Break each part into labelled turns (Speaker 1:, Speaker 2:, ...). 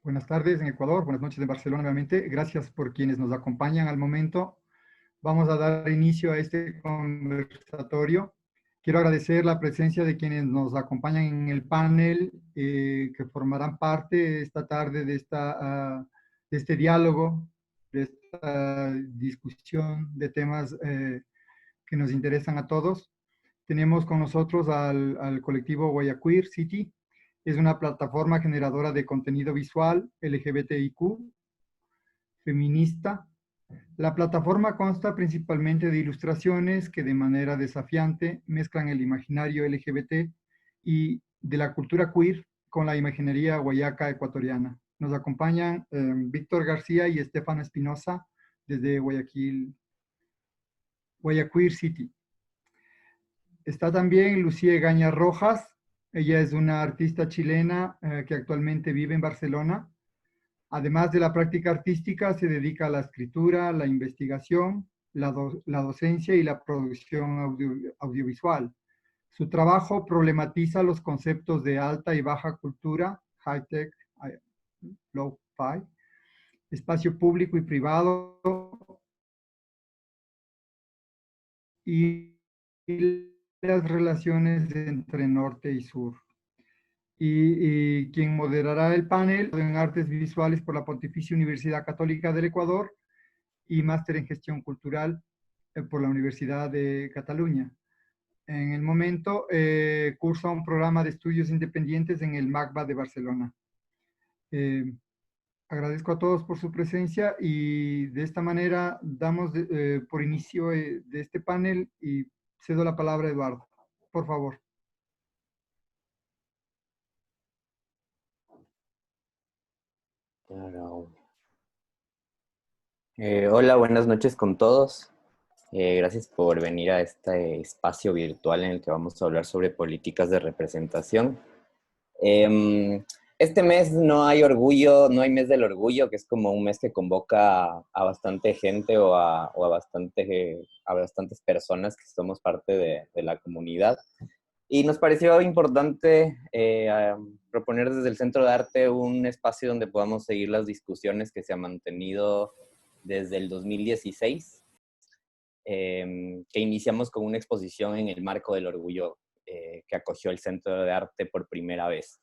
Speaker 1: Buenas tardes en Ecuador, buenas noches en Barcelona nuevamente. Gracias por quienes nos acompañan al momento. Vamos a dar inicio a este conversatorio. Quiero agradecer la presencia de quienes nos acompañan en el panel que formarán parte esta tarde de este diálogo, de esta discusión de temas que nos interesan a todos. Tenemos con nosotros al colectivo Guayaquil City. Es una plataforma generadora de contenido visual LGBTIQ, feminista. La plataforma consta principalmente de ilustraciones que de manera desafiante mezclan el imaginario LGBT y de la cultura queer con la imaginería guayaca ecuatoriana. Nos acompañan Víctor García y Estefano Espinosa desde Guayaquil City. Está también Lucía Egaña Rojas. Ella es una artista chilena que actualmente vive en Barcelona. Además de la práctica artística, se dedica a la escritura, la investigación, la docencia y la producción audiovisual. Su trabajo problematiza los conceptos de alta y baja cultura, high-tech, low-fi, espacio público y privado, y las relaciones entre norte y sur. Y quien moderará el panel en artes visuales por la Pontificia Universidad Católica del Ecuador y máster en gestión cultural por la Universidad de Cataluña. En el momento cursa un programa de estudios independientes en el MACBA de Barcelona. Agradezco a todos por su presencia y de esta manera damos por inicio de este panel y cedo la palabra a Eduardo. Por favor.
Speaker 2: Claro. Hola, buenas noches con todos. Gracias por venir a este espacio virtual en el que vamos a hablar sobre políticas de representación. Este mes no hay orgullo, no hay mes del orgullo, que es como un mes que convoca a bastante gente o a bastantes personas que somos parte de la comunidad. Y nos pareció importante proponer desde el Centro de Arte un espacio donde podamos seguir las discusiones que se han mantenido desde el 2016, que iniciamos con una exposición en el marco del orgullo que acogió el Centro de Arte por primera vez.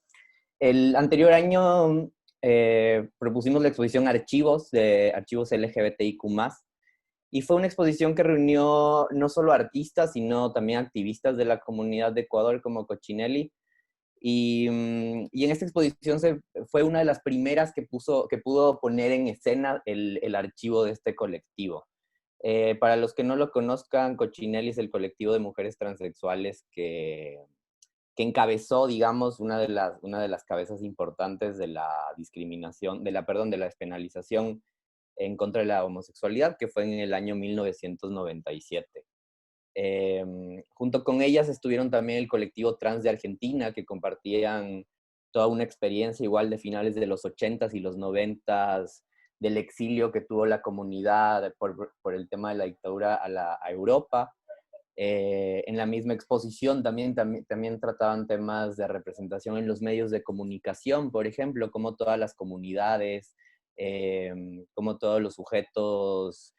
Speaker 2: El anterior año propusimos la exposición Archivos, de archivos LGBTIQ+, y fue una exposición que reunió no solo artistas, sino también activistas de la comunidad de Ecuador como Cochinelli. Y en esta exposición fue una de las primeras que pudo poner en escena el archivo de este colectivo. Para los que no lo conozcan, Cochinelli es el colectivo de mujeres transexuales que encabezó, digamos, una de las cabezas importantes de la discriminación, de la despenalización en contra de la homosexualidad, que fue en el año 1997. Junto con ellas estuvieron también el colectivo trans de Argentina, que compartían toda una experiencia igual de finales de los 80s y los 90s, del exilio que tuvo la comunidad por el tema de la dictadura a Europa. En la misma exposición también trataban temas de representación en los medios de comunicación, por ejemplo, como todas las comunidades, como todos los sujetos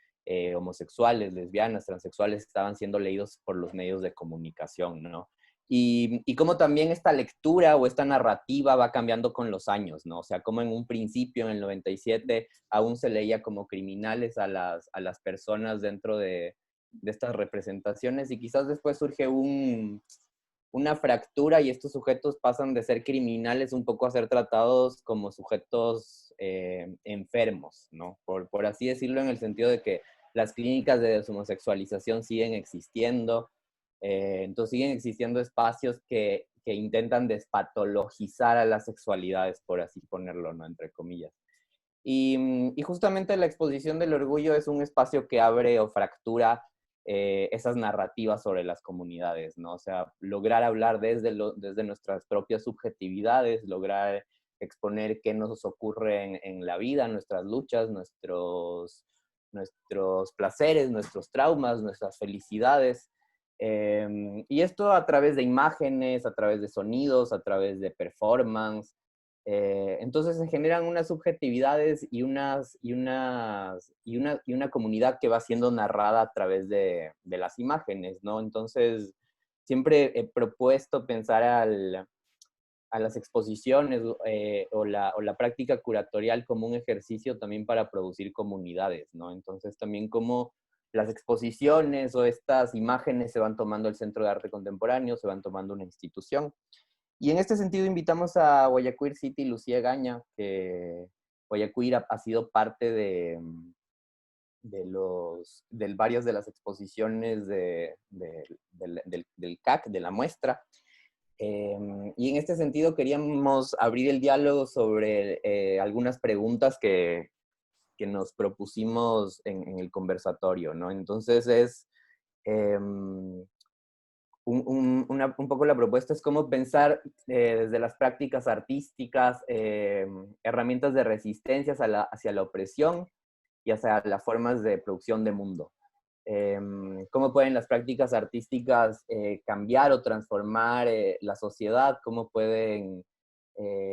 Speaker 2: homosexuales, lesbianas, transexuales estaban siendo leídos por los medios de comunicación, ¿no? Y cómo también esta lectura o esta narrativa va cambiando con los años, ¿no? O sea, como en un principio, en el 97, aún se leía como criminales a las personas dentro de estas representaciones, y quizás después surge una fractura y estos sujetos pasan de ser criminales un poco a ser tratados como sujetos enfermos, ¿no? Por así decirlo, en el sentido de que las clínicas de deshomosexualización siguen existiendo, entonces siguen existiendo espacios que intentan despatologizar a las sexualidades, por así ponerlo, ¿no? Entre comillas. Y justamente la exposición del orgullo es un espacio que abre o fractura esas narrativas sobre las comunidades, ¿no? O sea, lograr hablar desde nuestras propias subjetividades, lograr exponer qué nos ocurre en la vida, nuestras luchas, nuestros placeres, nuestros traumas, nuestras felicidades. Y esto a través de imágenes, a través de sonidos, a través de performance, Entonces se generan unas subjetividades y una comunidad que va siendo narrada a través de las imágenes, ¿no? Entonces siempre he propuesto pensar a las exposiciones o la práctica curatorial como un ejercicio también para producir comunidades, ¿no? Entonces también como las exposiciones o estas imágenes se van tomando el Centro de Arte Contemporáneo, se van tomando una institución. Y en este sentido invitamos a Guayaquil City Lucía Gaña, que Guayaquil ha sido parte de varias de las exposiciones del CAC, de la muestra. Y en este sentido queríamos abrir el diálogo sobre algunas preguntas que nos propusimos en el conversatorio, ¿no? Entonces un poco la propuesta es cómo pensar desde las prácticas artísticas herramientas de resistencia hacia la opresión y hacia las formas de producción de mundo. Cómo pueden las prácticas artísticas cambiar o transformar la sociedad, cómo pueden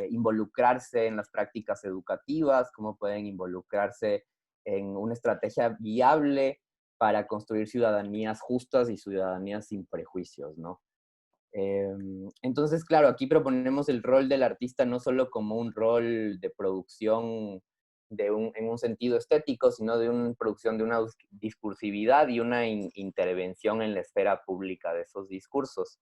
Speaker 2: involucrarse en las prácticas educativas, cómo pueden involucrarse en una estrategia viable para construir ciudadanías justas y ciudadanías sin prejuicios, ¿no? Entonces, claro, aquí proponemos el rol del artista no solo como un rol de producción en un sentido estético, sino de una producción de una discursividad y una intervención en la esfera pública de esos discursos.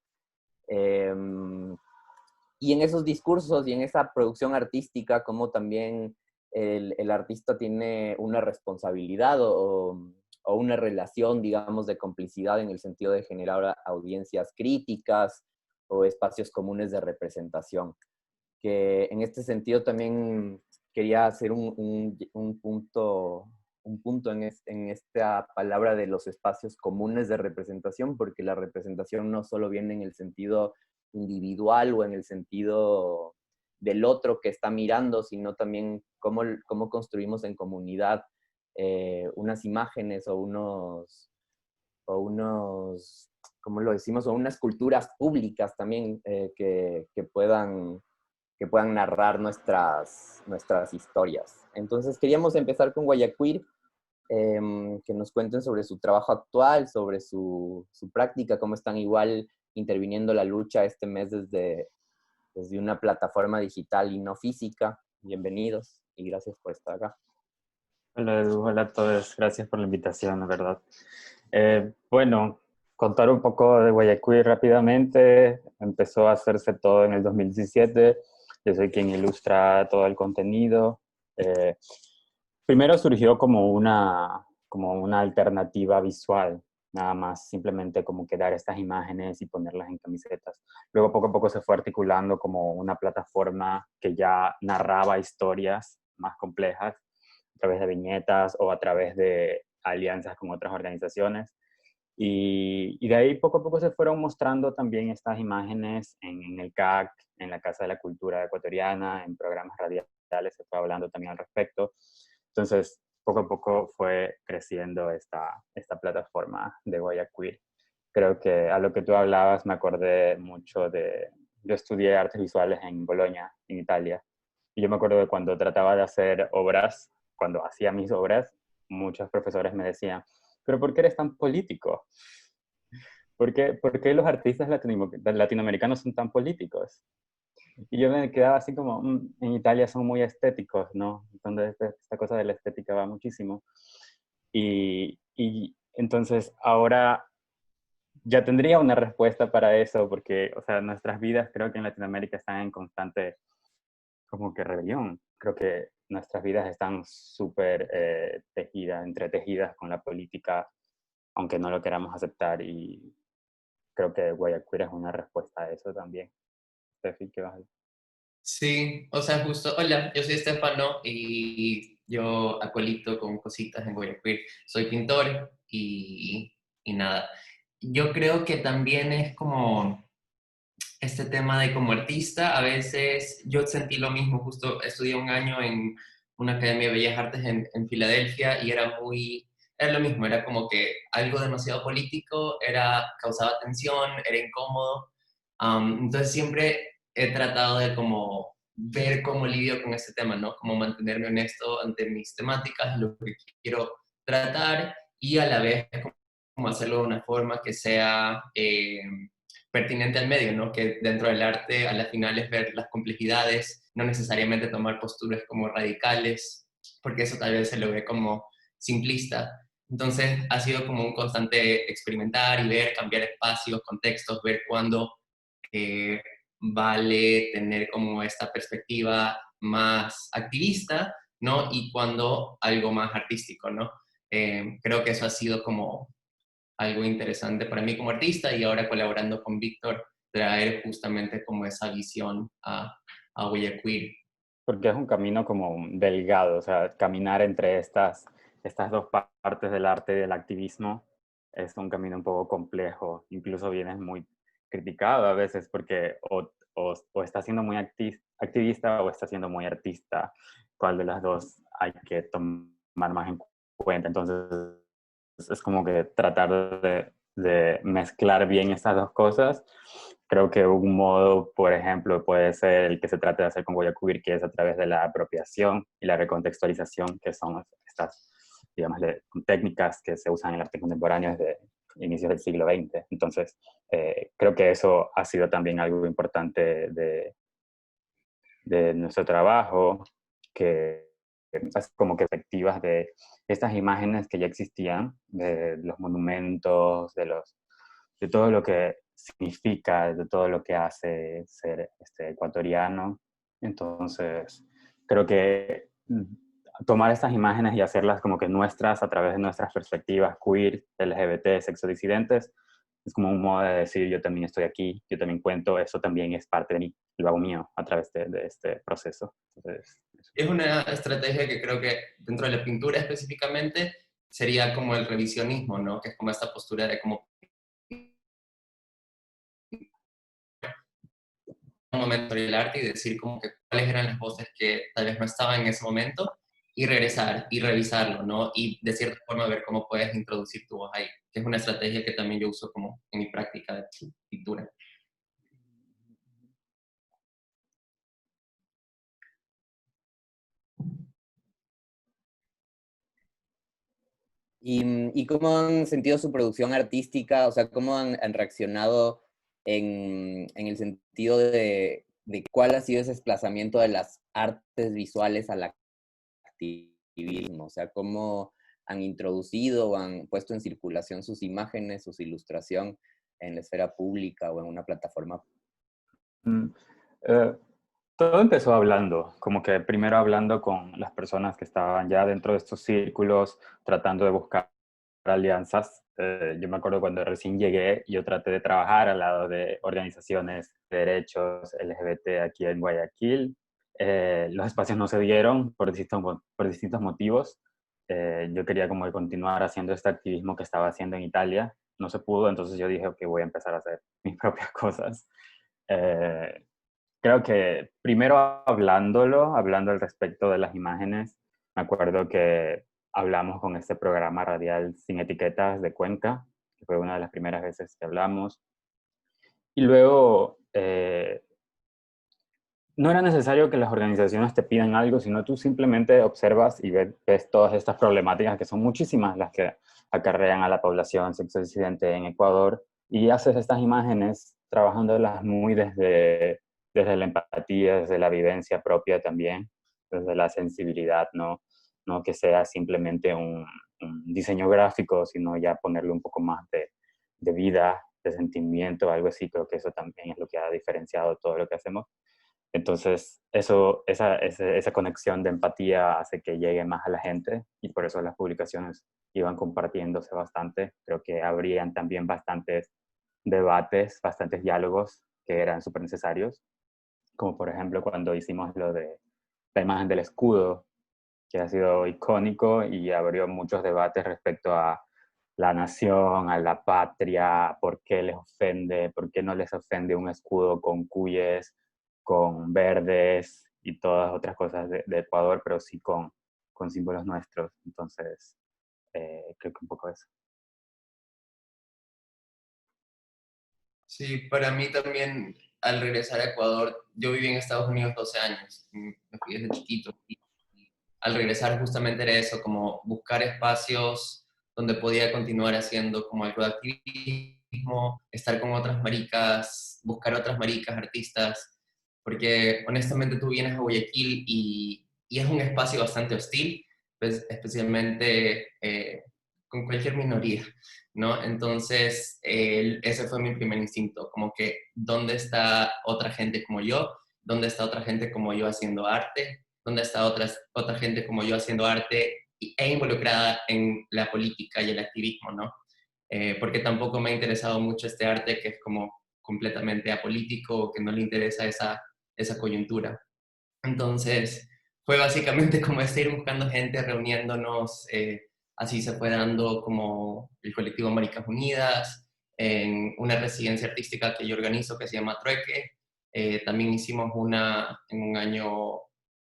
Speaker 2: Y en esos discursos y en esa producción artística, como también el artista tiene una responsabilidad o una relación, digamos, de complicidad en el sentido de generar audiencias críticas o espacios comunes de representación. Que en este sentido también quería hacer un punto en esta palabra de los espacios comunes de representación, porque la representación no solo viene en el sentido individual o en el sentido del otro que está mirando, sino también cómo construimos en comunidad unas imágenes o unos, ¿cómo lo decimos? O unas culturas públicas también que puedan narrar nuestras historias. Entonces queríamos empezar con Guayaquil, que nos cuenten sobre su trabajo actual, sobre su práctica, cómo están igual interviniendo la lucha este mes desde una plataforma digital y no física. Bienvenidos y gracias por estar acá.
Speaker 3: Hola Edu, hola a todos, gracias por la invitación, la verdad. Bueno, contar un poco de Guayaquil rápidamente. Empezó a hacerse todo en el 2017. Yo soy quien ilustra todo el contenido. Primero surgió como una alternativa visual, nada más simplemente como quedar estas imágenes y ponerlas en camisetas. Luego poco a poco se fue articulando como una plataforma que ya narraba historias más complejas a través de viñetas o a través de alianzas con otras organizaciones. Y de ahí poco a poco se fueron mostrando también estas imágenes en el CAC, en la Casa de la Cultura Ecuatoriana, en programas radiales se fue hablando también al respecto. Entonces, poco a poco fue creciendo esta plataforma de Guayaquil. Creo que a lo que tú hablabas me acordé mucho yo estudié artes visuales en Bolonia, en Italia, y yo me acuerdo de cuando trataba de hacer obras, cuando hacía mis obras, muchos profesores me decían, pero ¿por qué eres tan político? ¿Por qué los artistas latinoamericanos son tan políticos? Y yo me quedaba así como, en Italia son muy estéticos, ¿no? Entonces esta cosa de la estética va muchísimo. Y entonces ahora ya tendría una respuesta para eso, porque, o sea, nuestras vidas creo que en Latinoamérica están en constante como que rebelión. Creo que nuestras vidas están súper entretejidas con la política, aunque no lo queramos aceptar, y creo que Guayaquil es una respuesta a eso también. Steffi, ¿qué vas a decir?
Speaker 4: Sí, o sea, justo, hola, yo soy Estefano y yo acolito con cositas en Guayaquil. Soy pintor y nada. Yo creo que también es como este tema de como artista, a veces yo sentí lo mismo, justo estudié un año en una academia de bellas artes en Filadelfia y era lo mismo, era como que algo demasiado político, causaba tensión, era incómodo. Entonces siempre he tratado de como ver cómo lidio con este tema, ¿no? Cómo mantenerme honesto ante mis temáticas, lo que quiero tratar y a la vez cómo hacerlo de una forma que sea pertinente al medio, ¿no? Que dentro del arte a la final es ver las complejidades, no necesariamente tomar posturas como radicales, porque eso tal vez se lo ve como simplista. Entonces ha sido como un constante experimentar y ver, cambiar espacios, contextos, ver cuándo eh, vale tener como esta perspectiva más activista, ¿no? Y cuando algo más artístico, ¿no? Creo que eso ha sido como algo interesante para mí como artista y ahora colaborando con Víctor, traer justamente como esa visión a Huella Queer.
Speaker 3: Porque es un camino como delgado, o sea, caminar entre estas dos partes del arte y del activismo es un camino un poco complejo, incluso vienes muy criticado a veces porque o está siendo muy activista o está siendo muy artista, cuál de las dos hay que tomar más en cuenta. Entonces es como que tratar de mezclar bien estas dos cosas. Creo que un modo, por ejemplo, puede ser el que se trata de hacer con Goya Queer, que es a través de la apropiación y la recontextualización, que son estas, digamos, técnicas que se usan en el arte contemporáneo desde inicios del siglo XX. Entonces, creo que eso ha sido también algo importante de nuestro trabajo, que es como que efectivas de estas imágenes que ya existían, de los monumentos, de todo lo que significa, de todo lo que hace ser ecuatoriano. Entonces, creo que tomar estas imágenes y hacerlas como que nuestras a través de nuestras perspectivas queer, LGBT, sexodisidentes, es como un modo de decir yo también estoy aquí, yo también cuento, eso también es parte de mí, lo hago mío a través de este proceso. Entonces,
Speaker 4: Es una estrategia que creo que dentro de la pintura específicamente sería como el revisionismo, ¿no? Que es como esta postura de como un momento del arte y decir como que cuáles eran las voces que tal vez no estaban en ese momento y regresar y revisarlo, ¿no? Y de cierta forma ver cómo puedes introducir tu voz ahí, que es una estrategia que también yo uso como en mi práctica de pintura.
Speaker 2: ¿Y cómo han sentido su producción artística? O sea, ¿cómo han reaccionado en el sentido de cuál ha sido ese desplazamiento de las artes visuales al activismo? O sea, ¿cómo han introducido o han puesto en circulación sus imágenes, sus ilustración en la esfera pública o en una plataforma?
Speaker 3: mm, eh, todo empezó hablando, como que primero hablando con las personas que estaban ya dentro de estos círculos, tratando de buscar alianzas. Yo me acuerdo cuando recién llegué, yo traté de trabajar al lado de organizaciones de derechos LGBT aquí en Guayaquil. Los espacios no se dieron por distintos motivos. Yo quería como que continuar haciendo este activismo que estaba haciendo en Italia. No se pudo, entonces yo dije, ok, voy a empezar a hacer mis propias cosas. Eh, Creo que primero hablando al respecto de las imágenes, me acuerdo que hablamos con este programa radial Sin Etiquetas de Cuenca, que fue una de las primeras veces que hablamos. Y luego, no era necesario que las organizaciones te pidan algo, sino tú simplemente observas y ves todas estas problemáticas, que son muchísimas las que acarrean a la población sexodisidente en Ecuador, y haces estas imágenes trabajándolas muy desde la empatía, desde la vivencia propia también, desde la sensibilidad, no que sea simplemente un diseño gráfico, sino ya ponerle un poco más de vida, de sentimiento, algo así. Creo que eso también es lo que ha diferenciado todo lo que hacemos. Entonces, esa conexión de empatía hace que llegue más a la gente, y por eso las publicaciones iban compartiéndose bastante. Creo que habrían también bastantes debates, bastantes diálogos que eran súper necesarios, como por ejemplo cuando hicimos lo de la imagen del escudo, que ha sido icónico y abrió muchos debates respecto a la nación, a la patria, por qué les ofende, por qué no les ofende un escudo con cuyes, con verdes y todas otras cosas de Ecuador, pero sí con símbolos nuestros. Entonces, creo que un poco eso.
Speaker 4: Sí, para mí también al regresar a Ecuador, yo viví en Estados Unidos 12 años, me fui desde chiquito. Y al regresar justamente era eso, como buscar espacios donde podía continuar haciendo como algo de activismo, estar con otras maricas, buscar otras maricas, artistas, porque honestamente tú vienes a Guayaquil y es un espacio bastante hostil, pues, especialmente con cualquier minoría, ¿no? Entonces, ese fue mi primer instinto, como que, ¿dónde está otra gente como yo? ¿Dónde está otra gente como yo haciendo arte? ¿Dónde está otra gente como yo haciendo arte e involucrada en la política y el activismo, ¿no? Porque tampoco me ha interesado mucho este arte que es como completamente apolítico, que no le interesa esa coyuntura. Entonces, fue básicamente como este ir buscando gente, reuniéndonos, así se fue dando como el colectivo Maricas Unidas, en una residencia artística que yo organizo que se llama Trueque. También hicimos en un año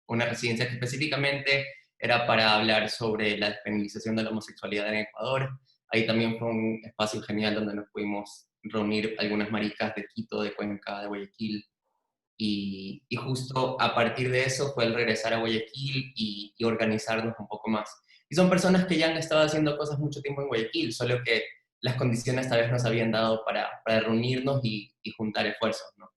Speaker 4: una residencia que específicamente era para hablar sobre la despenalización de la homosexualidad en Ecuador. Ahí también fue un espacio genial donde nos pudimos reunir algunas maricas de Quito, de Cuenca, de Guayaquil, y justo a partir de eso fue el regresar a Guayaquil y organizarnos un poco más. Y son personas que ya han estado haciendo cosas mucho tiempo en Guayaquil, solo que las condiciones tal vez nos habían dado para reunirnos y juntar esfuerzos, ¿no?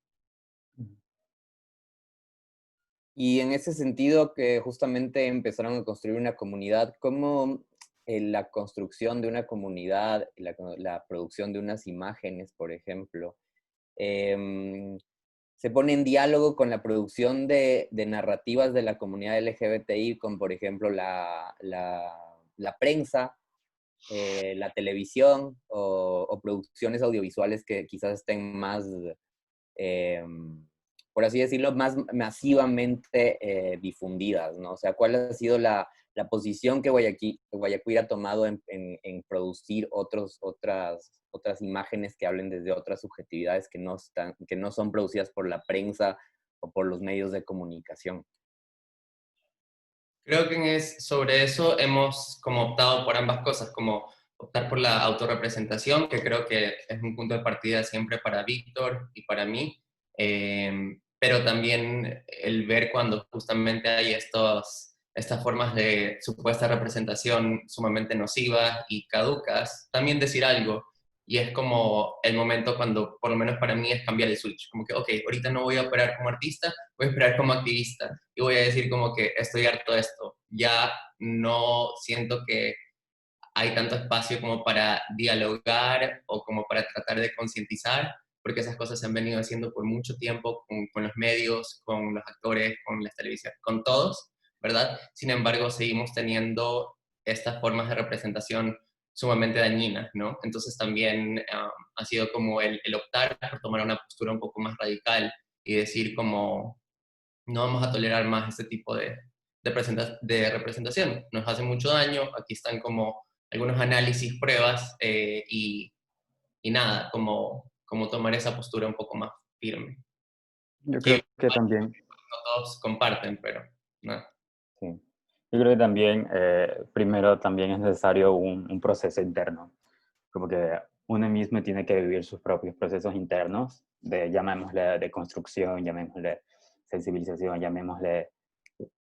Speaker 2: Y en ese sentido que justamente empezaron a construir una comunidad, ¿cómo la construcción de una comunidad, la producción de unas imágenes, por ejemplo, em, se pone en diálogo con la producción de narrativas de la comunidad LGBTI, con por ejemplo la prensa, la televisión o producciones audiovisuales que quizás estén más, eh, por así decirlo, más masivamente difundidas, ¿no? O sea, ¿cuál ha sido la posición que Guayaquil ha tomado en producir otras imágenes que hablen desde otras subjetividades que no son producidas por la prensa o por los medios de comunicación?
Speaker 4: Creo que sobre eso hemos como optado por ambas cosas, como optar por la autorrepresentación, que creo que es un punto de partida siempre para Víctor y para mí, pero también el ver cuando justamente hay estas formas de supuesta representación sumamente nocivas y caducas, también decir algo. Y es como el momento cuando, por lo menos para mí, es cambiar el switch. Como que, ok, ahorita no voy a operar como artista, voy a operar como activista y voy a decir como que estoy harto de esto. Ya no siento que hay tanto espacio como para dialogar o como para tratar de concientizar, porque esas cosas se han venido haciendo por mucho tiempo con los medios, con los actores, con las televisiones, con todos, ¿verdad? Sin embargo, seguimos teniendo estas formas de representación sumamente dañinas, ¿no? Entonces también ha sido como el optar por tomar una postura un poco más radical y decir como no vamos a tolerar más este tipo de representación. Nos hace mucho daño, aquí están como algunos análisis, pruebas y nada, como tomar esa postura un poco más firme.
Speaker 3: Yo
Speaker 4: Que
Speaker 3: creo que
Speaker 4: igual
Speaker 3: también,
Speaker 4: no todos comparten, pero no.
Speaker 3: sí. Yo creo que también, primero también es necesario un proceso interno, como que uno mismo tiene que vivir sus propios procesos internos, llamémosle de construcción, llamémosle sensibilización, llamémosle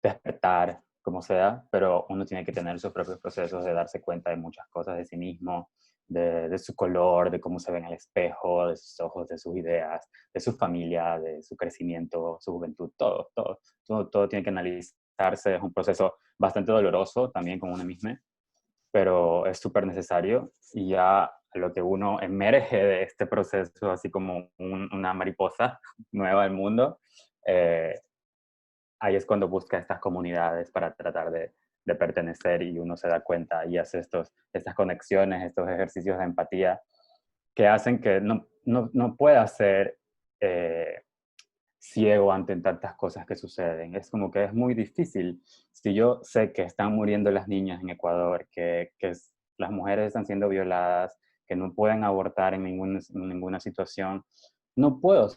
Speaker 3: despertar, como sea, pero uno tiene que tener sus propios procesos de darse cuenta de muchas cosas de sí mismo, de su color, de cómo se ve en el espejo, de sus ojos, de sus ideas, de su familia, de su crecimiento, su juventud, todo tiene que analizarse. Es un proceso bastante doloroso también con uno mismo, pero es súper necesario y ya a lo que uno emerge de este proceso, así como una mariposa nueva del mundo, eh, ahí es cuando busca estas comunidades para tratar de pertenecer y uno se da cuenta y hace estas conexiones, estos ejercicios de empatía que hacen que no pueda ser ciego ante tantas cosas que suceden. Es como que es muy difícil. Si yo sé que están muriendo las niñas en Ecuador, que las mujeres están siendo violadas, que no pueden abortar en ninguna situación, no puedo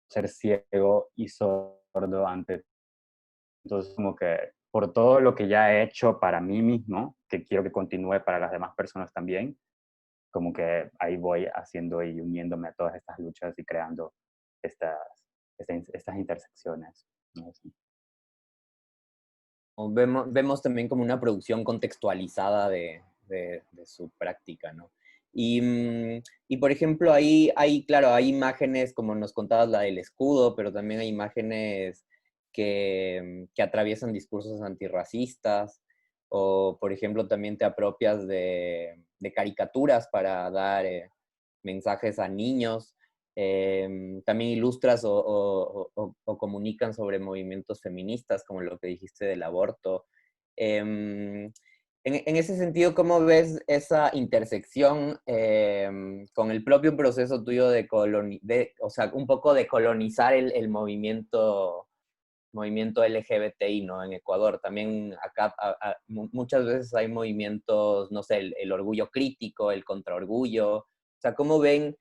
Speaker 3: ser ciego y sordo ante. Entonces, como que por todo lo que ya he hecho para mí mismo, que quiero que continúe para las demás personas también, como que ahí voy haciendo y uniéndome a todas estas luchas y creando estas, estas intersecciones, ¿no? Sí.
Speaker 2: Vemos también como una producción contextualizada de su práctica, ¿no? Y por ejemplo, claro, hay imágenes, como nos contabas, la del escudo, pero también hay imágenes que atraviesan discursos antirracistas, o por ejemplo, también te apropias de caricaturas para dar mensajes a niños. También ilustras o comunican sobre movimientos feministas, como lo que dijiste del aborto. En ese sentido, ¿cómo ves esa intersección con el propio proceso tuyo o sea, un poco de colonizar el movimiento LGBTI, ¿no? En Ecuador. También acá muchas veces hay movimientos, no sé, el orgullo crítico, el contraorgullo. O sea, ¿cómo ven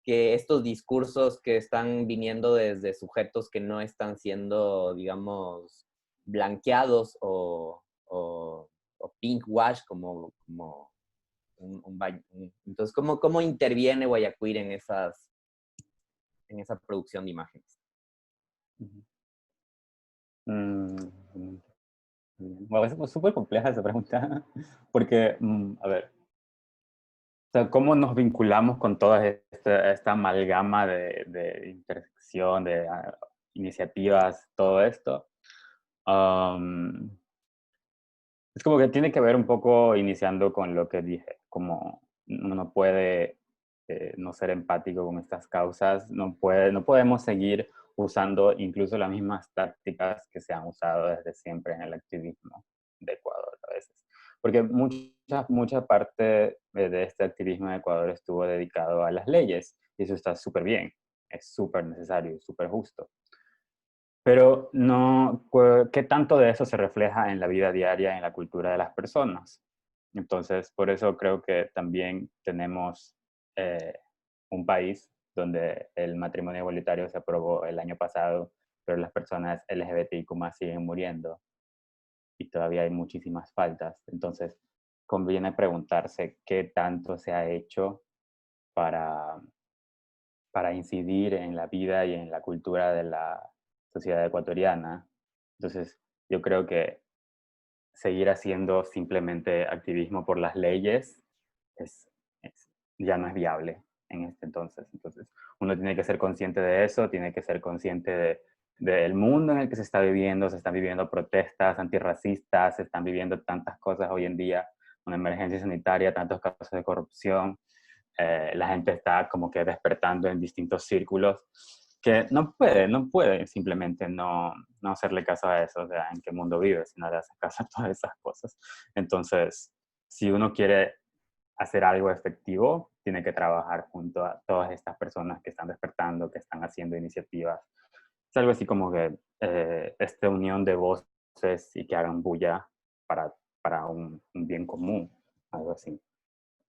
Speaker 2: que estos discursos que están viniendo desde sujetos que no están siendo, digamos, blanqueados o pink wash, como entonces, ¿cómo interviene Guayaquil en esa producción de imágenes?
Speaker 3: Bueno, es súper compleja esa pregunta, porque, a ver, o sea, ¿cómo nos vinculamos con toda esta amalgama de intersección, de iniciativas, todo esto? Um, es como que tiene que ver un poco iniciando con lo que dije, como uno puede no ser empático con estas causas, no podemos seguir usando incluso las mismas tácticas que se han usado desde siempre en el activismo de Ecuador a veces. Porque mucha parte de este activismo de Ecuador estuvo dedicado a las leyes, y eso está súper bien, es súper necesario, súper justo. Pero no, ¿qué tanto de eso se refleja en la vida diaria, en la cultura de las personas? Entonces, por eso creo que también tenemos eh, un país donde el matrimonio igualitario se aprobó el año pasado, pero las personas LGBTIQ+ siguen muriendo y todavía hay muchísimas faltas. Entonces, conviene preguntarse qué tanto se ha hecho para, para incidir en la vida y en la cultura de la sociedad ecuatoriana. Entonces, yo creo que seguir haciendo simplemente activismo por las leyes es, ya no es viable en este entonces. Entonces, uno tiene que ser consciente de eso, tiene que ser consciente del mundo en el que se está viviendo. Se están viviendo protestas antirracistas, se están viviendo tantas cosas hoy en día, una emergencia sanitaria, tantos casos de corrupción. La gente está como que despertando en distintos círculos que no puede simplemente no hacerle caso a eso. O sea, ¿en qué mundo vive si no le haces caso a todas esas cosas? Entonces, si uno quiere hacer algo efectivo, tiene que trabajar junto a todas estas personas que están despertando, que están haciendo iniciativas. Es algo así como que esta unión de voces y que hagan bulla para un bien común, algo así.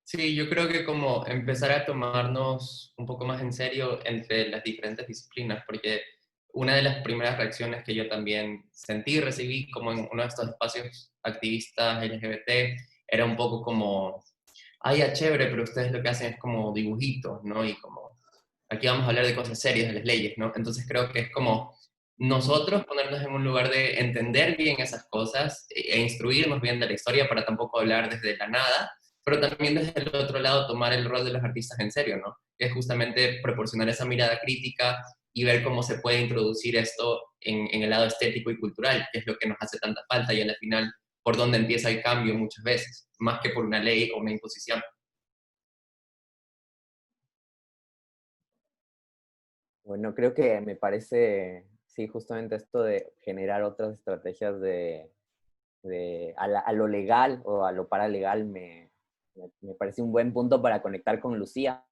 Speaker 4: Sí, yo creo que como empezar a tomarnos un poco más en serio entre las diferentes disciplinas, porque una de las primeras reacciones que yo también sentí y recibí como en uno de estos espacios activistas LGBT era un poco como, ay, ya chévere, pero ustedes lo que hacen es como dibujitos, ¿no? Y como, aquí vamos a hablar de cosas serias, de las leyes, ¿no? Entonces creo que es como nosotros ponernos en un lugar de entender bien esas cosas e instruirnos bien de la historia para tampoco hablar desde la nada, pero también desde el otro lado tomar el rol de los artistas en serio, ¿no? Que es justamente proporcionar esa mirada crítica y ver cómo se puede introducir esto en el lado estético y cultural, que es lo que nos hace tanta falta y al final por donde empieza el cambio muchas veces, más que por una ley o una imposición.
Speaker 2: Bueno, creo que me parece, sí, justamente esto de generar otras estrategias a lo legal o a lo paralegal me parece un buen punto para conectar con Lucía,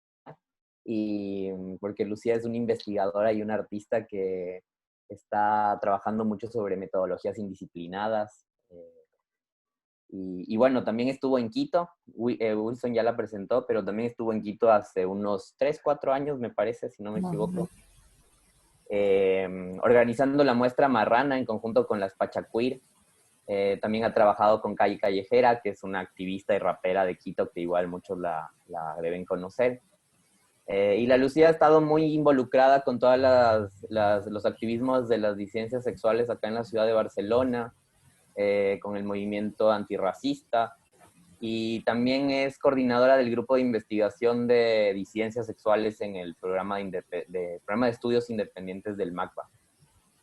Speaker 2: y porque Lucía es una investigadora y una artista que está trabajando mucho sobre metodologías indisciplinadas. Y bueno, también estuvo en Quito, Wilson ya la presentó, pero también estuvo en Quito hace unos 3, 4 años, me parece, si no me equivoco, organizando la muestra Marrana en conjunto con las Pachacuir. También ha trabajado con Calle Callejera, que es una activista y rapera de Quito que igual muchos la deben conocer. Y la Lucía ha estado muy involucrada con todos los activismos de las disidencias sexuales acá en la ciudad de Barcelona, con el movimiento antirracista, y también es coordinadora del grupo de investigación de disidencias sexuales en el programa programa de estudios independientes del MACBA.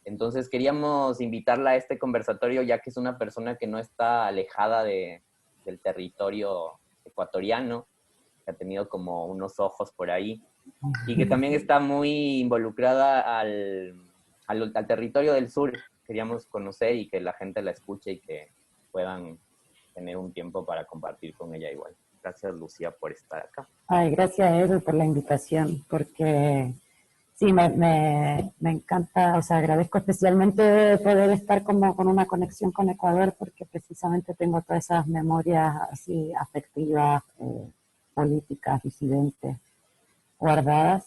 Speaker 2: Entonces queríamos invitarla a este conversatorio, ya que es una persona que no está alejada del territorio ecuatoriano, que ha tenido como unos ojos por ahí, y que también está muy involucrada al territorio del sur. Queríamos conocer y que la gente la escuche y que puedan tener un tiempo para compartir con ella igual. Gracias, Lucía, por estar acá.
Speaker 5: Ay, gracias, Edu, por la invitación, porque sí, me encanta, o sea, agradezco especialmente poder estar como con una conexión con Ecuador, porque precisamente tengo todas esas memorias así afectivas, políticas, disidentes, guardadas.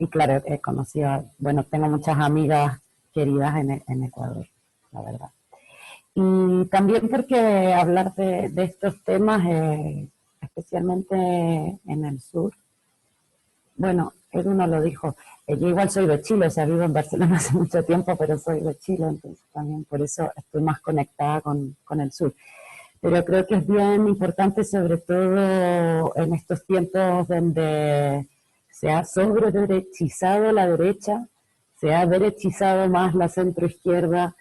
Speaker 5: Y claro, he conocido, bueno, tengo muchas amigas queridas en Ecuador, la verdad. Y también porque hablar de estos temas, especialmente en el sur, bueno, Edu no lo dijo, yo igual soy de Chile, o sea, vivo en Barcelona hace mucho tiempo, pero soy de Chile, entonces también por eso estoy más conectada con el sur. Pero creo que es bien importante, sobre todo en estos tiempos donde se ha sobre-derechizado la derecha, se ha derechizado más la centroizquierda,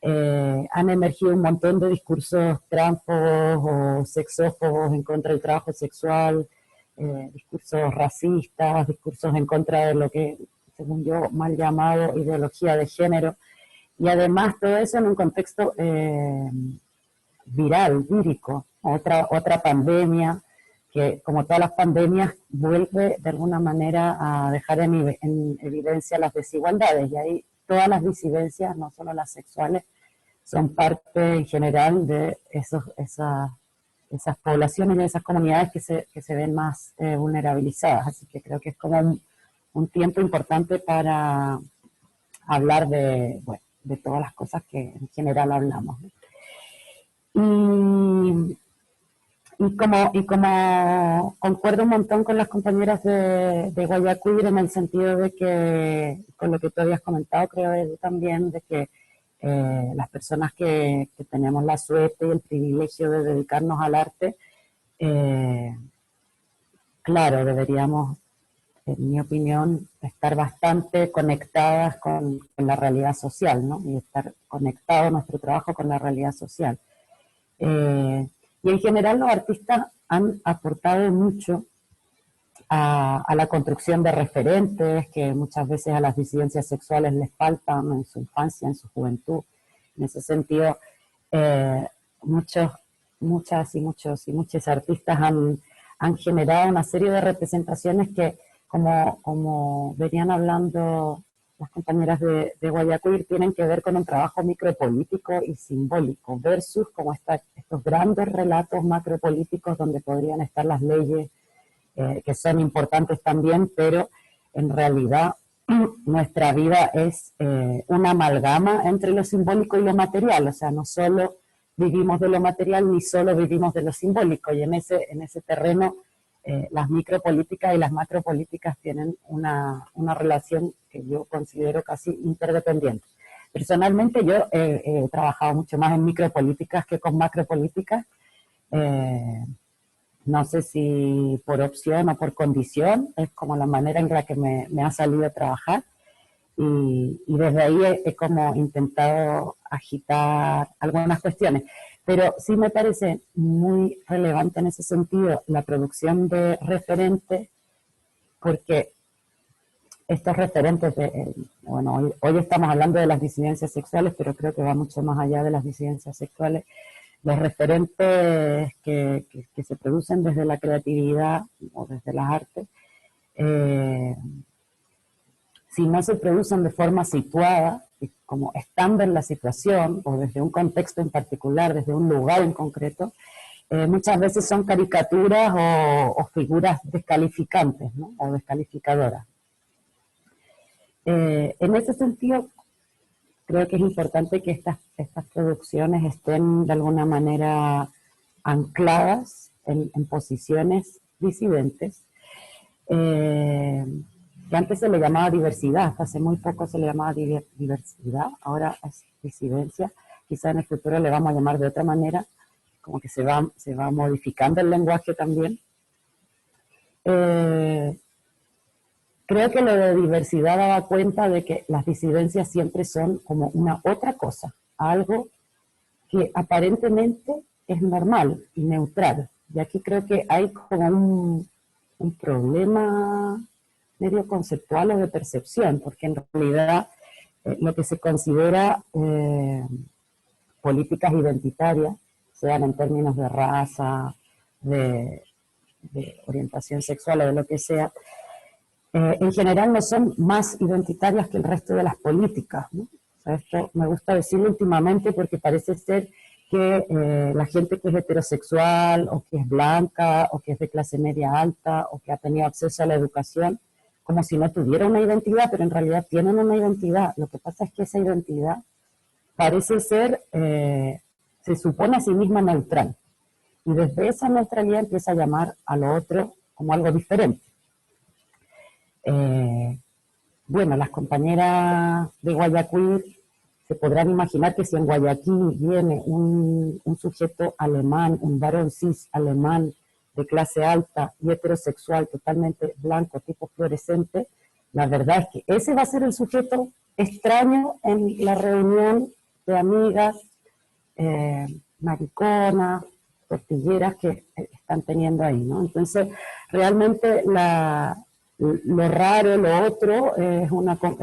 Speaker 5: han emergido un montón de discursos tránfobos o sexófobos en contra del trabajo sexual, discursos racistas, discursos en contra de lo que, según yo, mal llamado ideología de género, y además todo eso en un contexto viral, vírico, otra pandemia que, como todas las pandemias, vuelve de alguna manera a dejar en evidencia las desigualdades, y ahí todas las disidencias, no solo las sexuales, son parte en general de esas poblaciones y de esas comunidades que se ven más vulnerabilizadas. Así que creo que es como un tiempo importante para hablar bueno, de todas las cosas que en general hablamos. Y como concuerdo un montón con las compañeras de Guayaquil, en el sentido de que, con lo que tú habías comentado, creo Edu, también, de que las personas que tenemos la suerte y el privilegio de dedicarnos al arte, claro, deberíamos, en mi opinión, estar bastante conectadas con la realidad social, ¿no? Y estar conectado nuestro trabajo con la realidad social. Y en general los artistas han aportado mucho a la construcción de referentes que muchas veces a las disidencias sexuales les faltan en su infancia, en su juventud. En ese sentido, muchos artistas han generado una serie de representaciones que, como venían hablando las compañeras de Guayaquil, tienen que ver con un trabajo micropolítico y simbólico, versus como estos grandes relatos macropolíticos donde podrían estar las leyes, que son importantes también, pero en realidad nuestra vida es una amalgama entre lo simbólico y lo material, o sea, no solo vivimos de lo material ni solo vivimos de lo simbólico, y en ese terreno las micropolíticas y las macropolíticas tienen una relación que yo considero casi interdependiente. Personalmente yo he trabajado mucho más en micropolíticas que con macropolíticas, no sé si por opción o por condición, es como la manera en la que me ha salido a trabajar, y desde ahí he como intentado agitar algunas cuestiones. Pero sí me parece muy relevante en ese sentido la producción de referentes, porque estos referentes, bueno, hoy estamos hablando de las disidencias sexuales, pero creo que va mucho más allá de las disidencias sexuales. Los referentes que se producen desde la creatividad o desde las artes, si no se producen de forma situada, como estando en la situación, o desde un contexto en particular, desde un lugar en concreto, muchas veces son caricaturas o figuras descalificantes, ¿no? O descalificadoras. En ese sentido, creo que es importante que estas producciones estén de alguna manera ancladas en posiciones disidentes, que antes se le llamaba diversidad, hasta hace muy poco se le llamaba diversidad, ahora es disidencia, quizá en el futuro le vamos a llamar de otra manera, como que se va modificando el lenguaje también. Creo que lo de diversidad daba cuenta de que las disidencias siempre son como una otra cosa, algo que aparentemente es normal y neutral. Y aquí creo que hay como un problema medio conceptual o de percepción, porque en realidad lo que se considera políticas identitarias, sean en términos de raza, de orientación sexual o de lo que sea, en general no son más identitarias que el resto de las políticas, ¿no? O sea, esto me gusta decirlo últimamente porque parece ser que la gente que es heterosexual o que es blanca o que es de clase media alta o que ha tenido acceso a la educación, como si no tuviera una identidad, pero en realidad tienen una identidad. Lo que pasa es que esa identidad parece ser, se supone a sí misma neutral. Y desde esa neutralidad empieza a llamar a lo otro como algo diferente. Bueno, las compañeras de Guayaquil se podrán imaginar que si en Guayaquil viene un sujeto alemán, un varón cis alemán de clase alta y heterosexual, totalmente blanco, tipo fluorescente, la verdad es que ese va a ser el sujeto extraño en la reunión de amigas, mariconas, tortilleras que están teniendo ahí, ¿no? Entonces, realmente lo raro, lo otro, es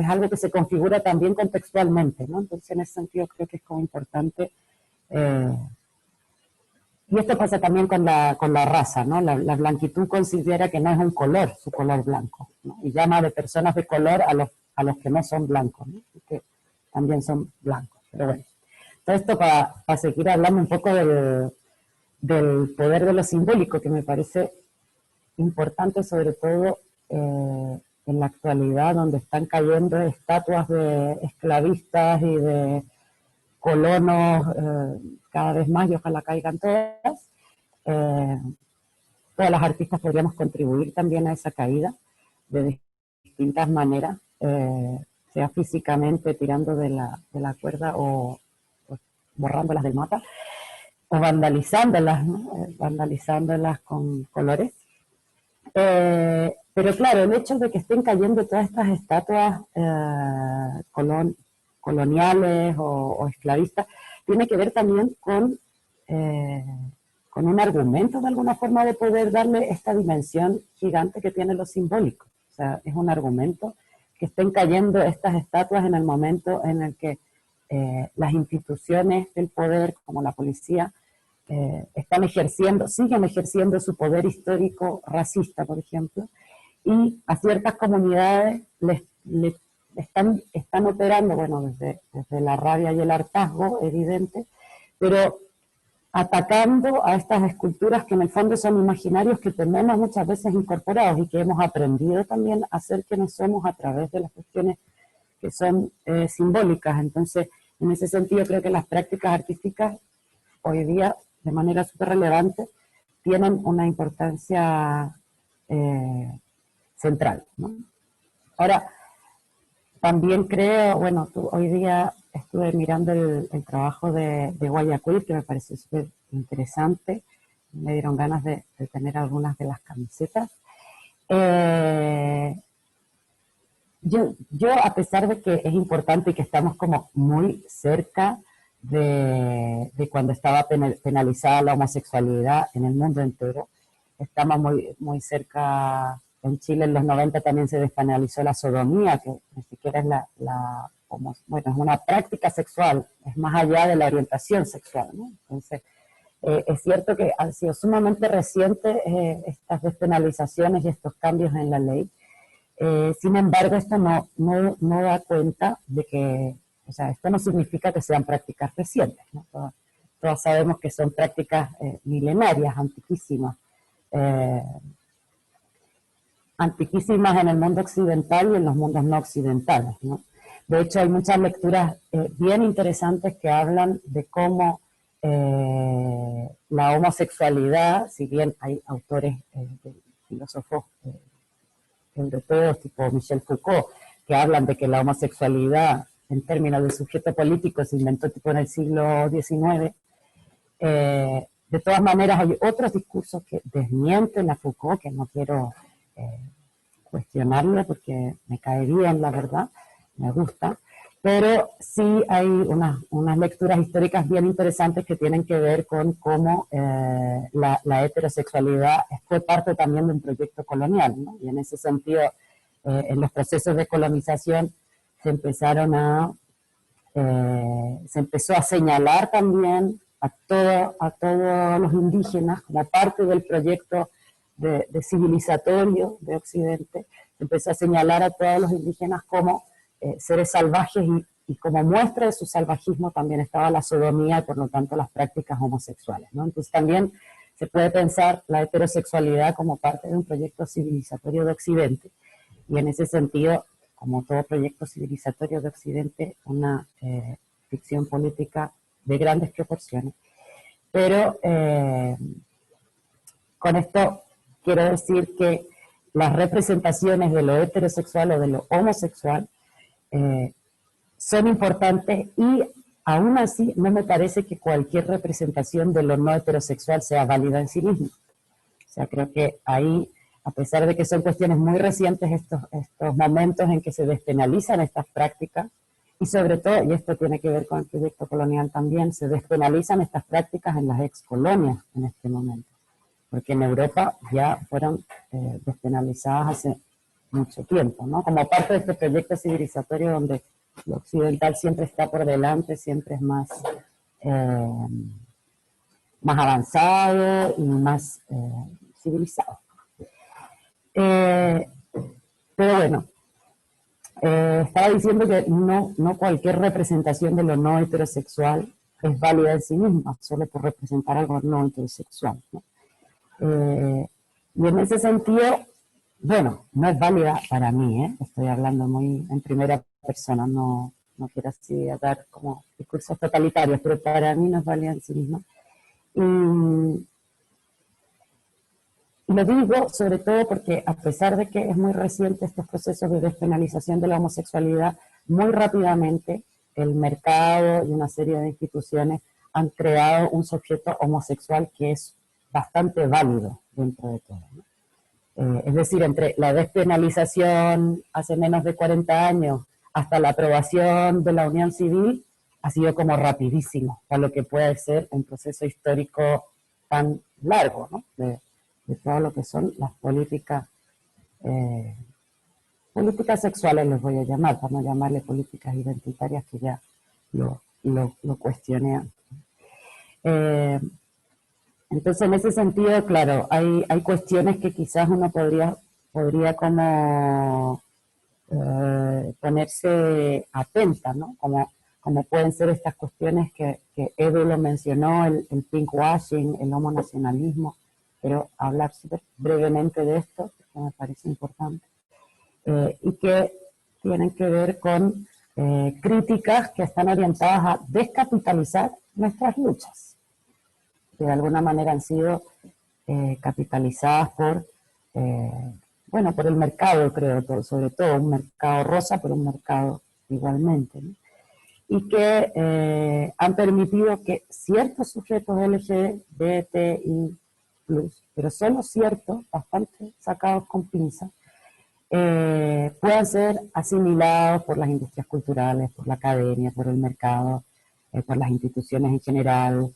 Speaker 5: algo que se configura también contextualmente, ¿no? Entonces, en ese sentido, creo que es como importante. Y esto pasa también con la raza, ¿no? La blanquitud considera que no es un color, su color blanco, ¿no? Y llama de personas de color a los que no son blancos, ¿no? Y que también son blancos. Pero bueno, todo esto para seguir hablando un poco del poder de lo simbólico, que me parece importante, sobre todo en la actualidad, donde están cayendo estatuas de esclavistas y de colonos cada vez más, y ojalá caigan todas. Todas las artistas podríamos contribuir también a esa caída de distintas maneras, sea físicamente tirando de la cuerda o borrándolas del mapa, o vandalizándolas, ¿no? Vandalizándolas con colores. Pero claro, el hecho de que estén cayendo todas estas estatuas coloniales o esclavistas tiene que ver también con un argumento de alguna forma de poder darle esta dimensión gigante que tiene lo simbólico. O sea, es un argumento que estén cayendo estas estatuas en el momento en el que las instituciones del poder, como la policía, siguen ejerciendo su poder histórico racista, por ejemplo, y a ciertas comunidades están operando, bueno, desde la rabia y el hartazgo, evidente, pero atacando a estas esculturas que en el fondo son imaginarios que tenemos muchas veces incorporados y que hemos aprendido también a ser quienes somos a través de las cuestiones que son simbólicas. Entonces, en ese sentido, creo que las prácticas artísticas hoy día, de manera súper relevante, tienen una importancia central, ¿no? Ahora, también creo, bueno, hoy día estuve mirando el trabajo de Guayaquil, que me pareció súper interesante, me dieron ganas de tener algunas de las camisetas. Yo, a pesar de que es importante y que estamos como muy cerca de cuando estaba penalizada la homosexualidad en el mundo entero, estamos muy, muy cerca. En Chile en los 90 también se despenalizó la sodomía, que ni siquiera es bueno, es una práctica sexual, es más allá de la orientación sexual, ¿no? Entonces, es cierto que han sido sumamente recientes estas despenalizaciones y estos cambios en la ley. Sin embargo, esto no da cuenta de que, o sea, esto no significa que sean prácticas recientes, ¿no? Todos sabemos que son prácticas milenarias, antiquísimas. Antiquísimas en el mundo occidental y en los mundos no occidentales, ¿no? De hecho, hay muchas lecturas bien interesantes que hablan de cómo la homosexualidad, si bien hay autores filósofos europeos tipo Michel Foucault, que hablan de que la homosexualidad en términos de sujeto político se inventó tipo en el siglo XIX. De todas maneras hay otros discursos que desmienten a Foucault, que no quiero cuestionarlo porque me cae bien, la verdad, me gusta, pero sí hay unas lecturas históricas bien interesantes que tienen que ver con cómo la heterosexualidad fue parte también de un proyecto colonial, ¿no? Y en ese sentido, en los procesos de colonización se empezó a señalar también a todos los indígenas como parte del proyecto de civilizatorio de Occidente. Se empezó a señalar a todos los indígenas como seres salvajes y como muestra de su salvajismo también estaba la sodomía y por lo tanto las prácticas homosexuales, ¿no? Entonces también se puede pensar la heterosexualidad como parte de un proyecto civilizatorio de Occidente y en ese sentido, como todo proyecto civilizatorio de Occidente, una ficción política de grandes proporciones. Pero con esto quiero decir que las representaciones de lo heterosexual o de lo homosexual son importantes y aún así no me parece que cualquier representación de lo no heterosexual sea válida en sí misma. O sea, creo que ahí, a pesar de que son cuestiones muy recientes estos momentos en que se despenalizan estas prácticas, y sobre todo, y esto tiene que ver con el proyecto colonial también, se despenalizan estas prácticas en las excolonias en este momento, porque en Europa ya fueron despenalizadas hace mucho tiempo, ¿no? Como parte de este proyecto civilizatorio donde lo occidental siempre está por delante, siempre es más avanzado y más civilizado. Pero bueno, estaba diciendo que no cualquier representación de lo no heterosexual es válida en sí misma, solo por representar algo no heterosexual, ¿no? Y en ese sentido, bueno, no es válida para mí, estoy hablando muy en primera persona, no quiero así dar como discursos totalitarios, pero para mí no es válida en sí misma. Y lo digo sobre todo porque a pesar de que es muy reciente estos procesos de despenalización de la homosexualidad, muy rápidamente el mercado y una serie de instituciones han creado un sujeto homosexual que es bastante válido dentro de todo, ¿no? Es decir, entre la despenalización hace menos de 40 años hasta la aprobación de la unión civil, ha sido como rapidísimo, para lo que puede ser un proceso histórico tan largo, ¿no? De todo lo que son las políticas sexuales, les voy a llamar, para no llamarle políticas identitarias, que ya lo cuestioné antes. Entonces, en ese sentido, claro, hay cuestiones que quizás uno podría como ponerse atenta, ¿no? Como pueden ser estas cuestiones que Edu lo mencionó, el pinkwashing, el homonacionalismo, pero hablar súper brevemente de esto, porque me parece importante, y que tienen que ver con críticas que están orientadas a descapitalizar nuestras luchas, que de alguna manera han sido capitalizadas por el mercado, creo, sobre todo un mercado rosa, pero un mercado igualmente, ¿no? Y que han permitido que ciertos sujetos LGBTI+, pero solo ciertos, bastante sacados con pinzas, puedan ser asimilados por las industrias culturales, por la academia, por el mercado, por las instituciones en general,